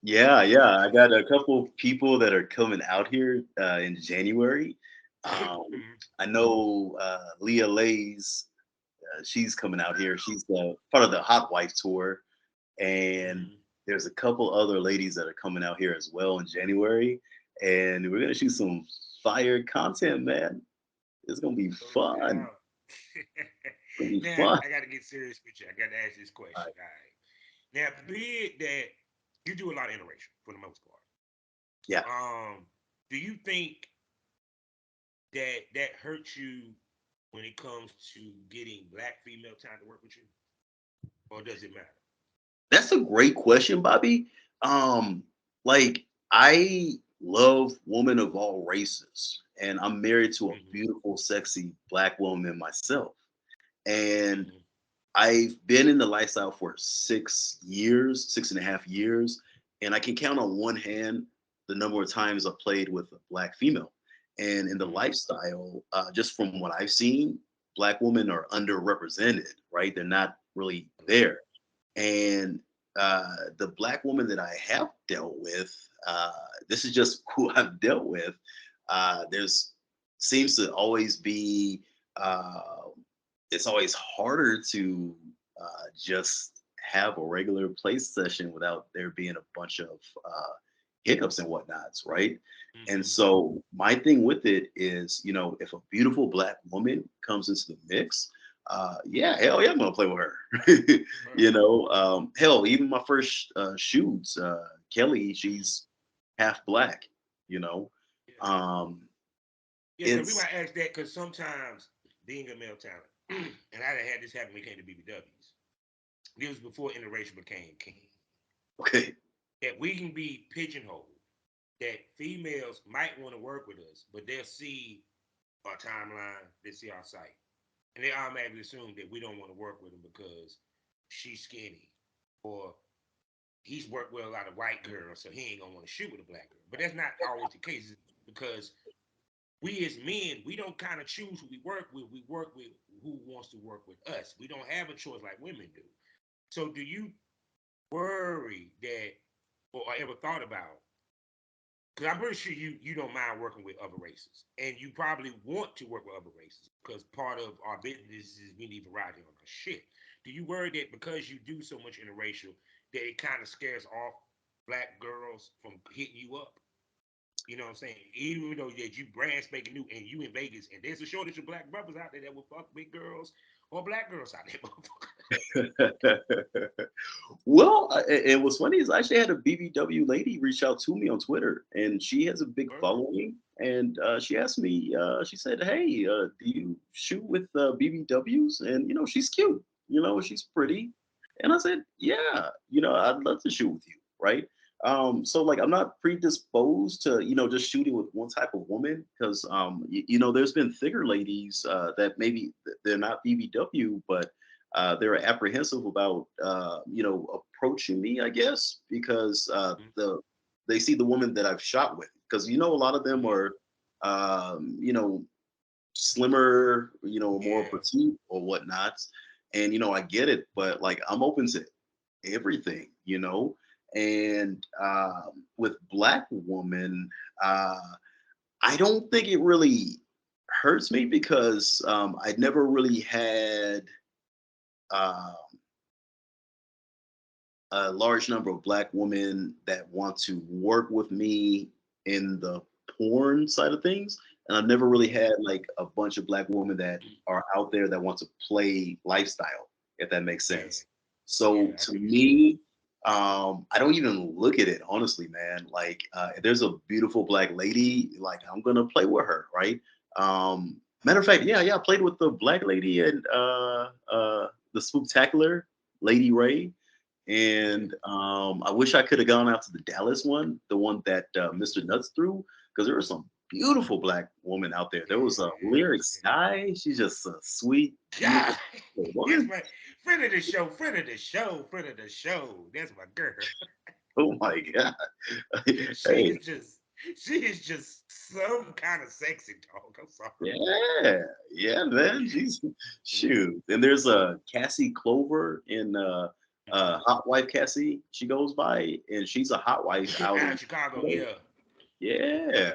Yeah, yeah. I got a couple people that are coming out here in January. man? Um, Mhm. I know Leah Lays. She's coming out here. She's part of the Hot Wife tour, and Mhm. there's a couple other ladies that are coming out here as well in January. And we're gonna shoot some fire content, man. It's gonna be No fun. doubt. It's gonna be Now fun. I got to get serious with you. I got to ask this All question. right. All right. Now, be it that you do a lot of interracial for the most part. Yeah. Do you think that hurts you when it comes to getting black female time to work with you, or does it matter? That's a great question, Bobby. Um, like I love women of all races, and I'm married to a Hmm. beautiful, sexy black woman myself. And Hmm. I've been in the lifestyle for 6 years, 6.5 years, and I can count on one hand the number of times I've played with a black female. And in the Hmm. lifestyle, just from what I've seen, black women are underrepresented, right? They're not really there. And the black woman that I have dealt with, this is just who I've dealt with. There's seems to always be, uh, it's always harder to just have a regular play session without there being a bunch of hiccups and whatnots, right? And Hmm. so my thing with it is, if a beautiful black woman comes into the mix, yeah, hell yeah, I'm gonna play with her. Right. Hell, even my first shoots, Kelly, Hmm. she's half black. You know, Yeah. um, Yeah, because we it's might ask that because sometimes being a male talent, and I done had this happen when we came to BBWs. This was before interracial became king. okay. That we can be pigeonholed. That females might want to work with us, but they'll see our timeline, they see our site, and they automatically assume that we don't want to work with them because she's skinny, or he's worked with a lot of white girls, so he ain't gonna want to shoot with a black girl. But that's not always the case because we as men, we don't kind of choose who we work with. We work with who wants to work with us. We don't have a choice like women do. So do you worry that or ever thought about, because I'm pretty sure you don't mind working with other races, and you probably want to work with other races because part of our business is we need variety on our shit. Do you worry that because you do so much interracial that it kind of scares off black girls from hitting you up? You know what I'm saying? Even though that you brand spanking new and you in Vegas, and there's a shortage of black brothers out there that will fuck big girls or black girls out there. Well, and what's funny is I actually had a BBW lady reach out to me on Twitter, and she has a big Word. following. And she asked me, she said, "Hey, do you shoot with BBWs?" And she's cute. She's pretty. And I said, "Yeah, I'd love to shoot with you, right?" So like, I'm not predisposed to just shooting with one type of woman because there's been thicker ladies that maybe they're not BBW, but they're apprehensive about approaching me, I guess, because they see the woman that I've shot with. Because a lot of them Mm-hmm. are slimmer, more Yeah. petite or whatnot. And I get it, but like I'm open to everything, And with black woman, I don't think it really hurts me because I never really had uh, a large number of black women that want to work with me in the porn side of things. And I've never really had like a bunch of black women that are out there that want to play lifestyle, if that makes Yeah. sense. So Yeah. I to see what you're saying. me, I don't even look at it honestly, man. Like if there's a beautiful black lady, like I'm gonna play with her, right? Matter of fact, yeah, I played with the black lady and the Spooktacular Lady Ray, Yeah. and I wish I could have gone out to the Dallas one, the one that Mr. Nuts threw, because there were some beautiful black women out there. There was a Lyric Yeah. Sky. She's just a sweet, Yeah. beautiful That's woman. my friend of the show, friend of the show, friend of the show. That's my girl. Oh my god! She Hey, is just, she is just some kind of sexy dog. I'm sorry. yeah, yeah, man. She's shoot. And there's a Cassie Clover in Mhm. Hot Wife Cassie. She goes by, and she's a hot wife out Out in of Chicago, Chicago. yeah, Yeah, yeah.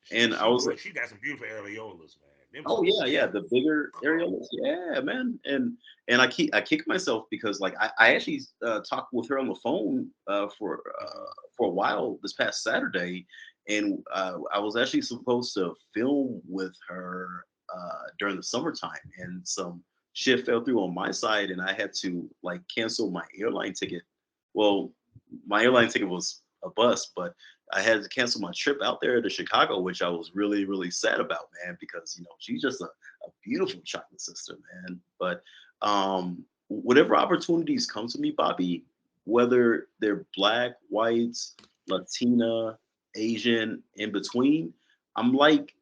She and I she was boy, she got some beautiful areolas, man. Them oh joints yeah, yeah, is the bigger areolas. Yeah, man. And I kick myself because like I actually talked with her on the phone Mhm. for a while this past Saturday, and I was actually supposed to film with her during the summertime, and some shit fell through on my side, and I had to like cancel my airline ticket. Well, my airline ticket was a bus, but I had to cancel my trip out there to Chicago, which I was really, really sad about, man, because she's just a beautiful chocolate sister, man. But whatever opportunities come to me, Bobby, whether they're black, whites, Latina, Asian, in between, I'm like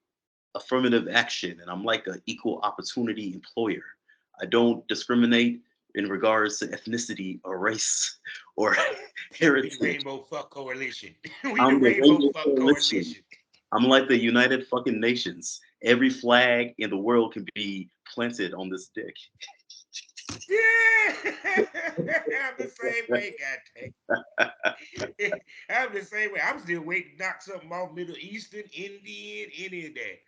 affirmative action and I'm like an equal opportunity employer. I don't discriminate in regards to ethnicity or race or We the heritage. Rainbow Fuck Coalition. We the I'm the Rainbow Rainbow Fuck Coalition. Coalition. I'm like the United fucking Nations. Every flag in the world can be planted on this dick. Yeah, I'm the same way, goddamn. I'm the same way. I'm still waiting to knock something off Middle Eastern, Indian, any of that.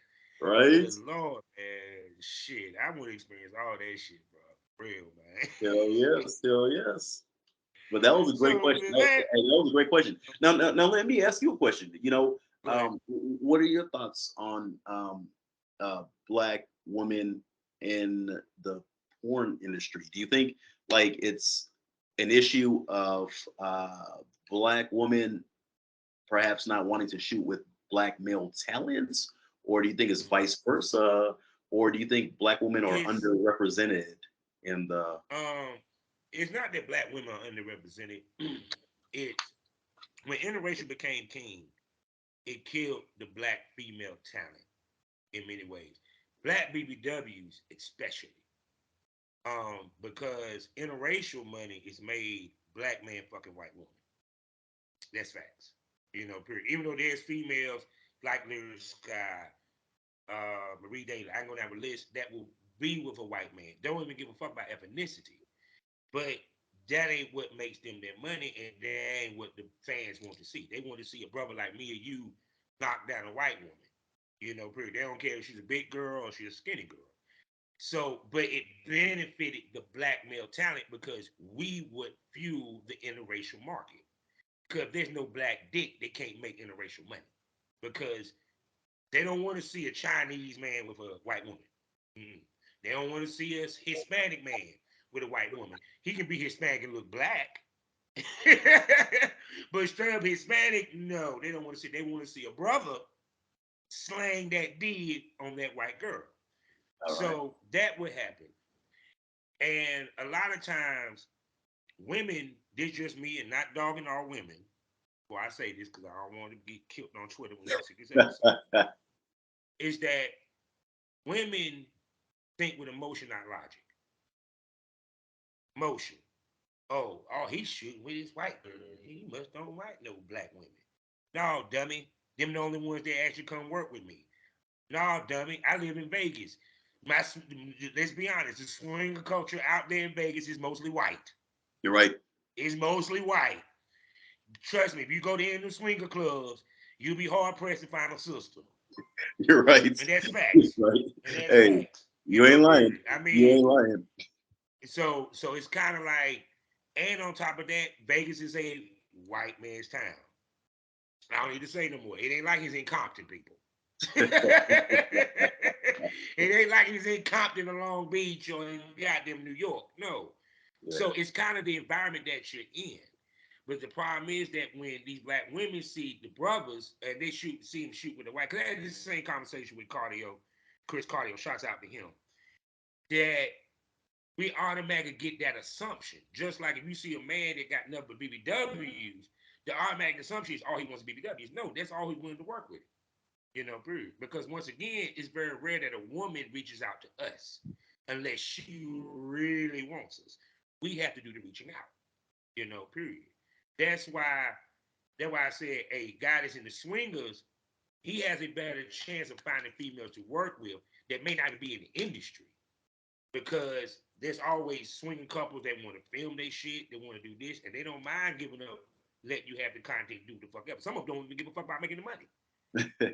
Right? Good Lord, man. Shit, I want to experience all that shit, bro. Real, man. Still yes, still yes. But that was a great So question. the Hey, last, that was a great question. Now let me ask you a question. go ahead. What are your thoughts on black women in the porn industry? Do you think like it's an issue of black women perhaps not wanting to shoot with black male talents, or do you think it's Mhm. vice versa, or do you think black women are It's underrepresented in the? um, it's not that black women are underrepresented. It's when interracial became king, it killed the black female talent in many ways. Black BBWs especially. Because interracial money is made black man fucking white woman. That's facts. Period. Even though there's females like Lyric Sky, Marie Daly, I ain't gonna have a list that will be with a white man. Don't even give a fuck about ethnicity. But that ain't what makes them their money, and that ain't what the fans want to see. They want to see a brother like me or you knock down a white woman. Period. They don't care if she's a big girl or she's a skinny girl. So, but it benefited the black male talent because we would fuel the interracial market. Because if there's no black dick, they can't make interracial money. Because they don't want to see a Chinese man with a white woman. Mm. They don't want to see a Hispanic man with a white woman. He can be Hispanic and look black. But straight up Hispanic, no, they don't want to see. They want to see a brother slang that did on that white girl. All right. So that would happen. And a lot of times, women, this just me and not dogging all women. Well, I say this because I don't want to get killed on Twitter when they see this episode. Is that women think with emotion, not logic. Motion. Oh, he's shooting with his white girl. He must don't like no black women. No, dummy. Them the only ones that actually come work with me. No, dummy. I live in Vegas. Let's be honest. The swinger culture out there in Vegas is mostly white. You're right. It's mostly white. Trust me. If you go to any of the swinger clubs, you'll be hard pressed to find a sister. You're right. And that's You're facts. right. And that's Hey, facts. you ain't lying. Period. I You mean, ain't lying. so it's kind of like, and on top of that, Vegas is a white man's town. I don't need to say no more. It ain't like he's in Compton, people. It ain't like he's in Compton or Long Beach or in goddamn New York. No. Yeah. So it's kind of the environment that you're in. But the problem is that when these black women see the brothers and they see him shoot with the white, because I had the same conversation with Cardio, Chris Cardio, shouts out to him, that we automatically get that assumption. Just like if you see a man that got nothing but BBWs, the automatic assumption is all he wants is BBWs. No, that's all he's willing to work with. Period. Because once again, it's very rare that a woman reaches out to us unless she really wants us. We have to do the reaching out. Period. That's why I said a guy that's in the swingers, he has a better chance of finding females to work with that may not even be in the industry. Because there's always swinging couples that want to film their shit, they want to do this, and they don't mind giving up, let you have the content, do the fuck up. Some of them don't even give a fuck about making the money.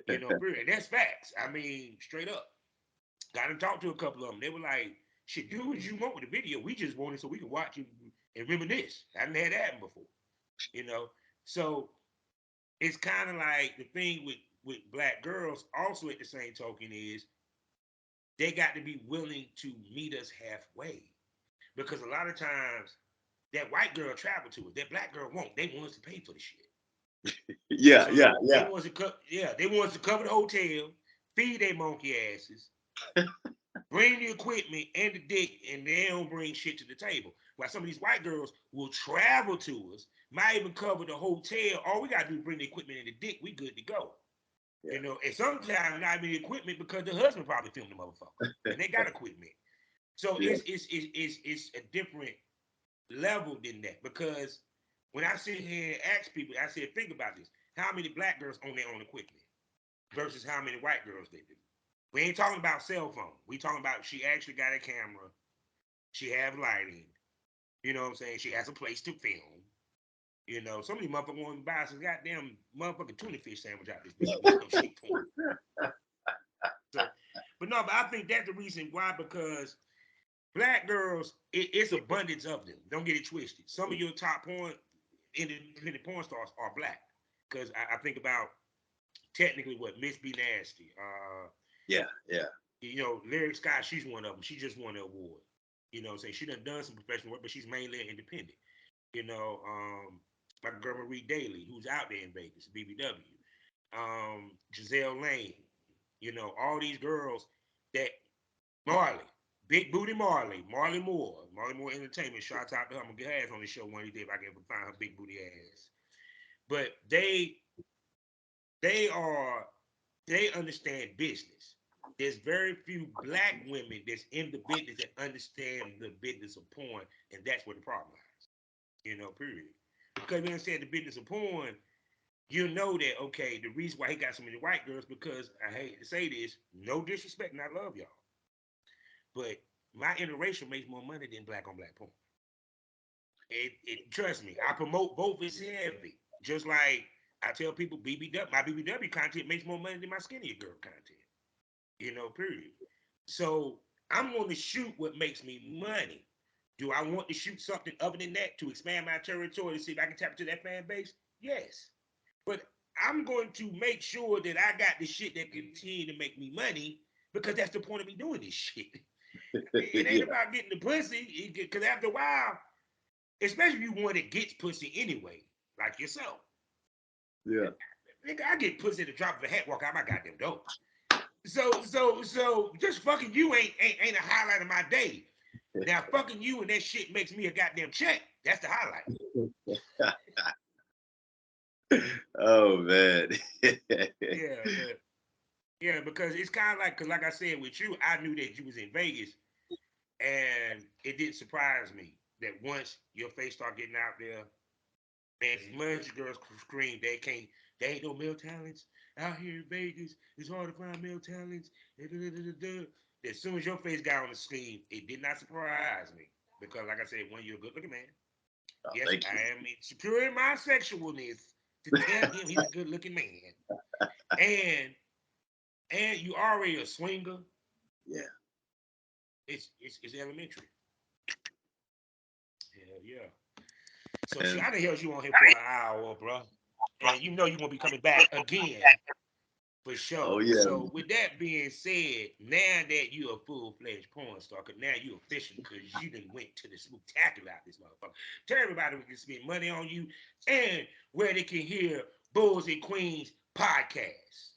Period. And that's facts. I mean, straight up. Got to talk to a couple of them. They were like, shit, do what you want with the video. We just want it so we can watch it and reminisce. I haven't had that happen before. So it's kind of like the thing with black girls also at the same token is they got to be willing to meet us halfway. Because a lot of times that white girl travel to us, that black girl won't. They want us to pay for the shit. Yeah, So yeah, they yeah. want us to they want us to cover the hotel, feed their monkey asses, bring the equipment and the dick, and they don't bring shit to the table. While some of these white girls will travel to us, might even cover the hotel. All we gotta do is bring the equipment and the dick. We good to go. Yeah. And sometimes not even the equipment because the husband probably filmed the motherfucker and they got equipment. So Yeah. it's a different level than that because when I sit here and ask people, I said, think about this: how many black girls own their own equipment versus how many white girls they do? We ain't talking about cell phone. We talking about she actually got a camera. She have lighting. You know what I'm saying? She has a place to film. Some of these motherfuckers want to buy some goddamn motherfucking tuna fish sandwich out this bitch. Shit for 'em. So, but I think that's the reason why, because black girls, it's abundance of them. Don't get it twisted. Some of your top independent porn stars are black. Because I think about technically what Miss B Nasty, Yeah, yeah. Lyric Scott, she's one of them. She just won an award. Saying she done some professional work, but she's mainly independent. My girl Marie Daly, who's out there in Vegas, BBW. Giselle Lane, all these girls that Marley, Big Booty Marley Moore Entertainment. Shouts out to her. I'm gonna get her ass on the show one day if I can ever find her big booty ass. But they are they understand business. There's very few black women that's in the business that understand the business of porn, and that's where the problem lies. Period. Because we understand the business of porn, you know that okay, the reason why he got so many white girls because I hate to say this, no disrespect, and I love y'all, but my interracial makes more money than black on black porn. Trust me, I promote both as heavy. Just like I tell people, my BBW content makes more money than my skinnier girl content. Period. So I'm going to shoot what makes me money. Do I want to shoot something other than that to expand my territory to see if I can tap into that fan base? Yes. But I'm going to make sure that I got the shit that continue to make me money because that's the point of me doing this shit. It ain't Yeah, about getting the pussy, because after a while, especially if you one that gets pussy anyway, like yourself. yeah. Nigga, I get pussy at the drop of a hat, walk out my goddamn door. So just fucking you ain't a highlight of my day. Now fucking you and that shit makes me a goddamn check. That's the highlight. Oh man. Yeah, but yeah, because it's kind of like, cause like I said with you, I knew that you was in Vegas, and it didn't surprise me that once your face start getting out there, man, as much as girls scream, they ain't no male talents out here in Vegas. It's hard to find male talents. As soon as your face got on the scene, it did not surprise me because, like I said, one, you're a good-looking man. Oh, Yes, thank you. I am insecure in my sexualness to tell him he's a good-looking man, and you already a swinger. Yeah. It's elementary. Hell yeah. So shit, And I done held you on here for an hour, bro, and you know you're gonna be coming back again. For oh sure. yeah. So with that being said, now that you're a full-fledged porn star, cause now you official because you done went to the Spooktaculor out this motherfucker. Tell everybody we can spend money on you and where they can hear Bulls and Queens podcast.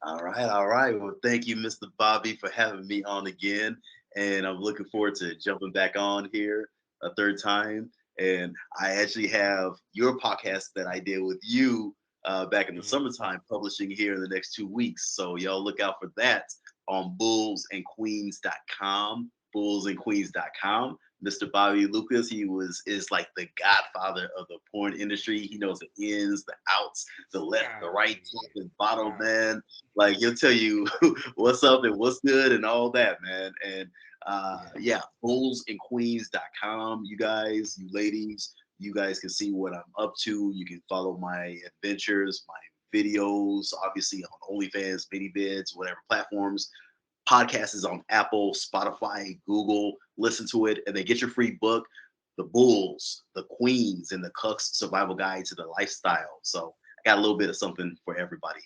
All right, all right. Well, thank you, Mr. Bobby, for having me on again. And I'm looking forward to jumping back on here a third time. And I actually have your podcast that I did with you back in the Mhm. summertime publishing here in the next 2 weeks. So y'all look out for that on bullsandqueens.com. Bullsandqueens.com. Mr. Bobby Lucas, he is like the godfather of the porn industry. He knows the ins, the outs, the left, the Oh right, top yeah. and bottom, Oh man. Like he'll tell you what's up and what's good and all that, man. And yeah. yeah, bullsandqueens.com. You guys, you ladies, you guys can see what I'm up to. You can follow my adventures, my videos, obviously on OnlyFans, mini vids, whatever platforms. Podcast is on Apple, Spotify, Google. Listen to it, and then get your free book, The Bulls, the Queens, and the Cucks Survival Guide to the Lifestyle. So I got a little bit of something for everybody.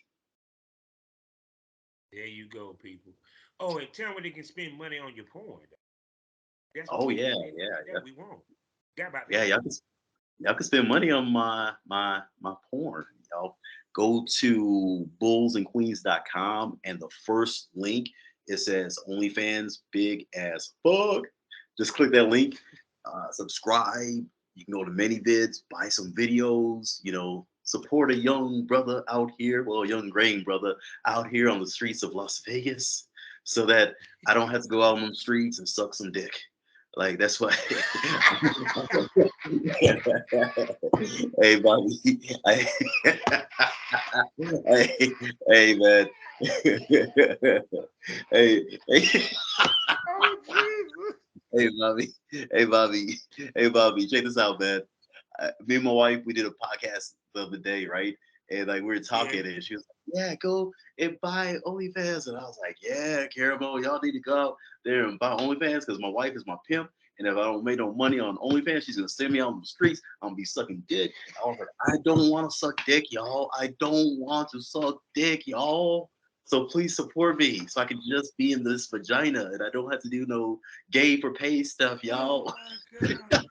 There you go, people. Oh, and tell them where they can spend money on your porn. That's what Oh we yeah, need. yeah, That's yeah, what we want. Got about yeah. that. Y'all can spend money on my porn. Y'all go to bullsandqueens.com, and the first link, it says OnlyFans big as fuck. Just click that link, subscribe. You can go to many vids, buy some videos, support a young brother out here, well, a young grain brother out here on the streets of Las Vegas, so that I don't have to go out on the streets and suck some dick. Like that's why. Hey, Bobby. I, hey, hey, man. Hey, hey, Oh Jesus. hey, Bobby. Hey, Bobby. Hey, Bobby. Check this out, man. Me and my wife, we did a podcast the other day, right? And like we were Yeah. talking, and she was like, "Yeah, go and buy OnlyFans." And I was like, "Yeah, Caramel, y'all need to go out there and buy OnlyFans because my wife is my pimp, and if I don't make no money on OnlyFans, she's gonna send me out on the streets. I'm gonna be sucking dick." I was like, "I don't want to suck dick, y'all. I don't want to suck dick, y'all. So please support me so I can just be in this vagina and I don't have to do no gay for pay stuff, Oh y'all." my God.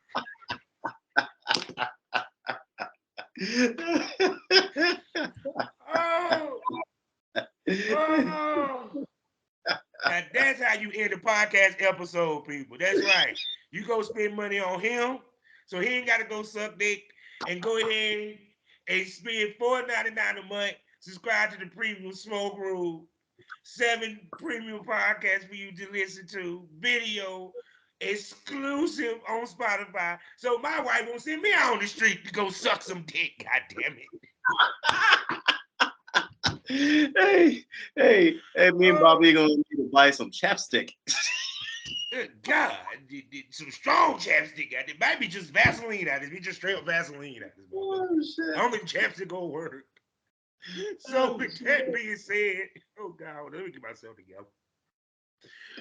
Oh, oh. Now that's how you end the podcast episode, people. That's right. You go spend money on him, so he ain't got to go suck dick, and go ahead and spend $4.99 a month. Subscribe to the Premium Smoke Room. 7 premium podcasts for you to listen to. Video exclusive on Spotify. So my wife won't send me out on the street to go suck some dick. God damn it. Hey, hey, me and Oh, Bobby gonna need to buy some chapstick. good God. Some strong chapstick. It might be just Vaseline out this. Be just straight up Vaseline out this motherfucker. Oh I shit. don't think chapstick gonna work. So Oh with that shit. being said, oh God, let me get myself together.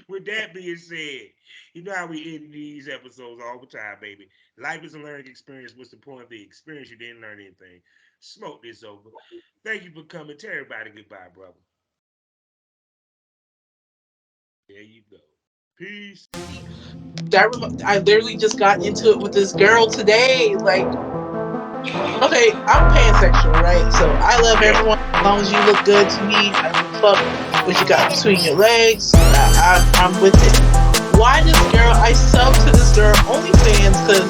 With that being said, you know how we end these episodes all the time, baby. Life is a learning experience. What's the point of the experience? You didn't learn anything. Smoke this over. Thank you for coming. Tell everybody goodbye, brother. There you go. Peace. I literally just got into it with this girl today. Like, okay, I'm pansexual, right? So I love everyone as long as you look good to me. I don't fuck what you got between your legs. I'm with it. Why this girl? I sub to this girl OnlyFans because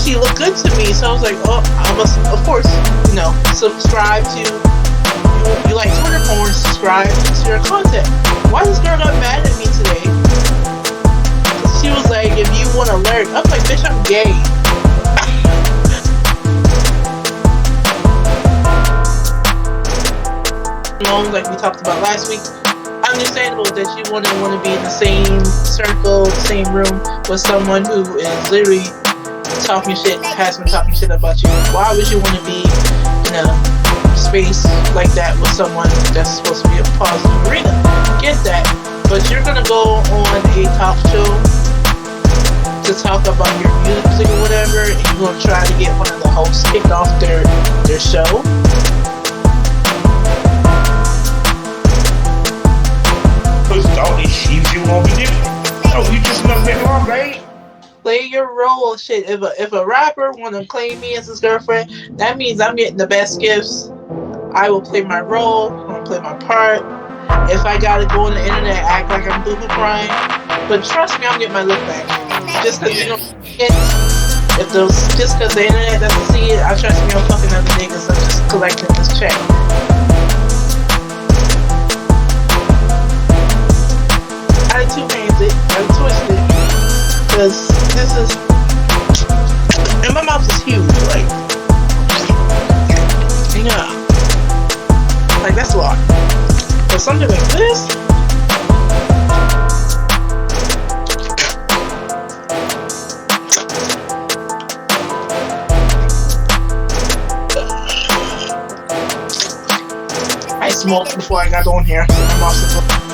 she looked good to me. So I was like, oh, I must, of course, subscribe to. You like Twitter porn? Subscribe to your content. Why this girl got mad at me today? She was like, if you want to learn, I'm like, bitch, I'm gay. Like we talked about last week, understandable that you wouldn't want to be in the same circle, same room with someone who is literally has been talking shit about you. Why would you want to be in a space like that with someone that's supposed to be a positive arena? Get that. But you're gonna go on a talk show to talk about your music or whatever, and you're gonna try to get one of the hosts kicked off their show. Cause all these sheets you won't be different. No, you just nothing wrong, right? Play your role. Shit. If a rapper wanna claim me as his girlfriend, that means I'm getting the best gifts. I will play my role. I'm gonna play my part. If I gotta go on the internet and act like I'm boo-boo crying, but trust me, I'm getting my look back. Just cause you don't see it. Just cause the internet doesn't see it, I trust me, I'm fucking other niggas. I'm just collecting this check. I had two hands it. I twisted it. Cause this is, and my mouth is huge. Like, yeah. Like, that's a lot. But something like this, I smoked before I got on here. So I'm off the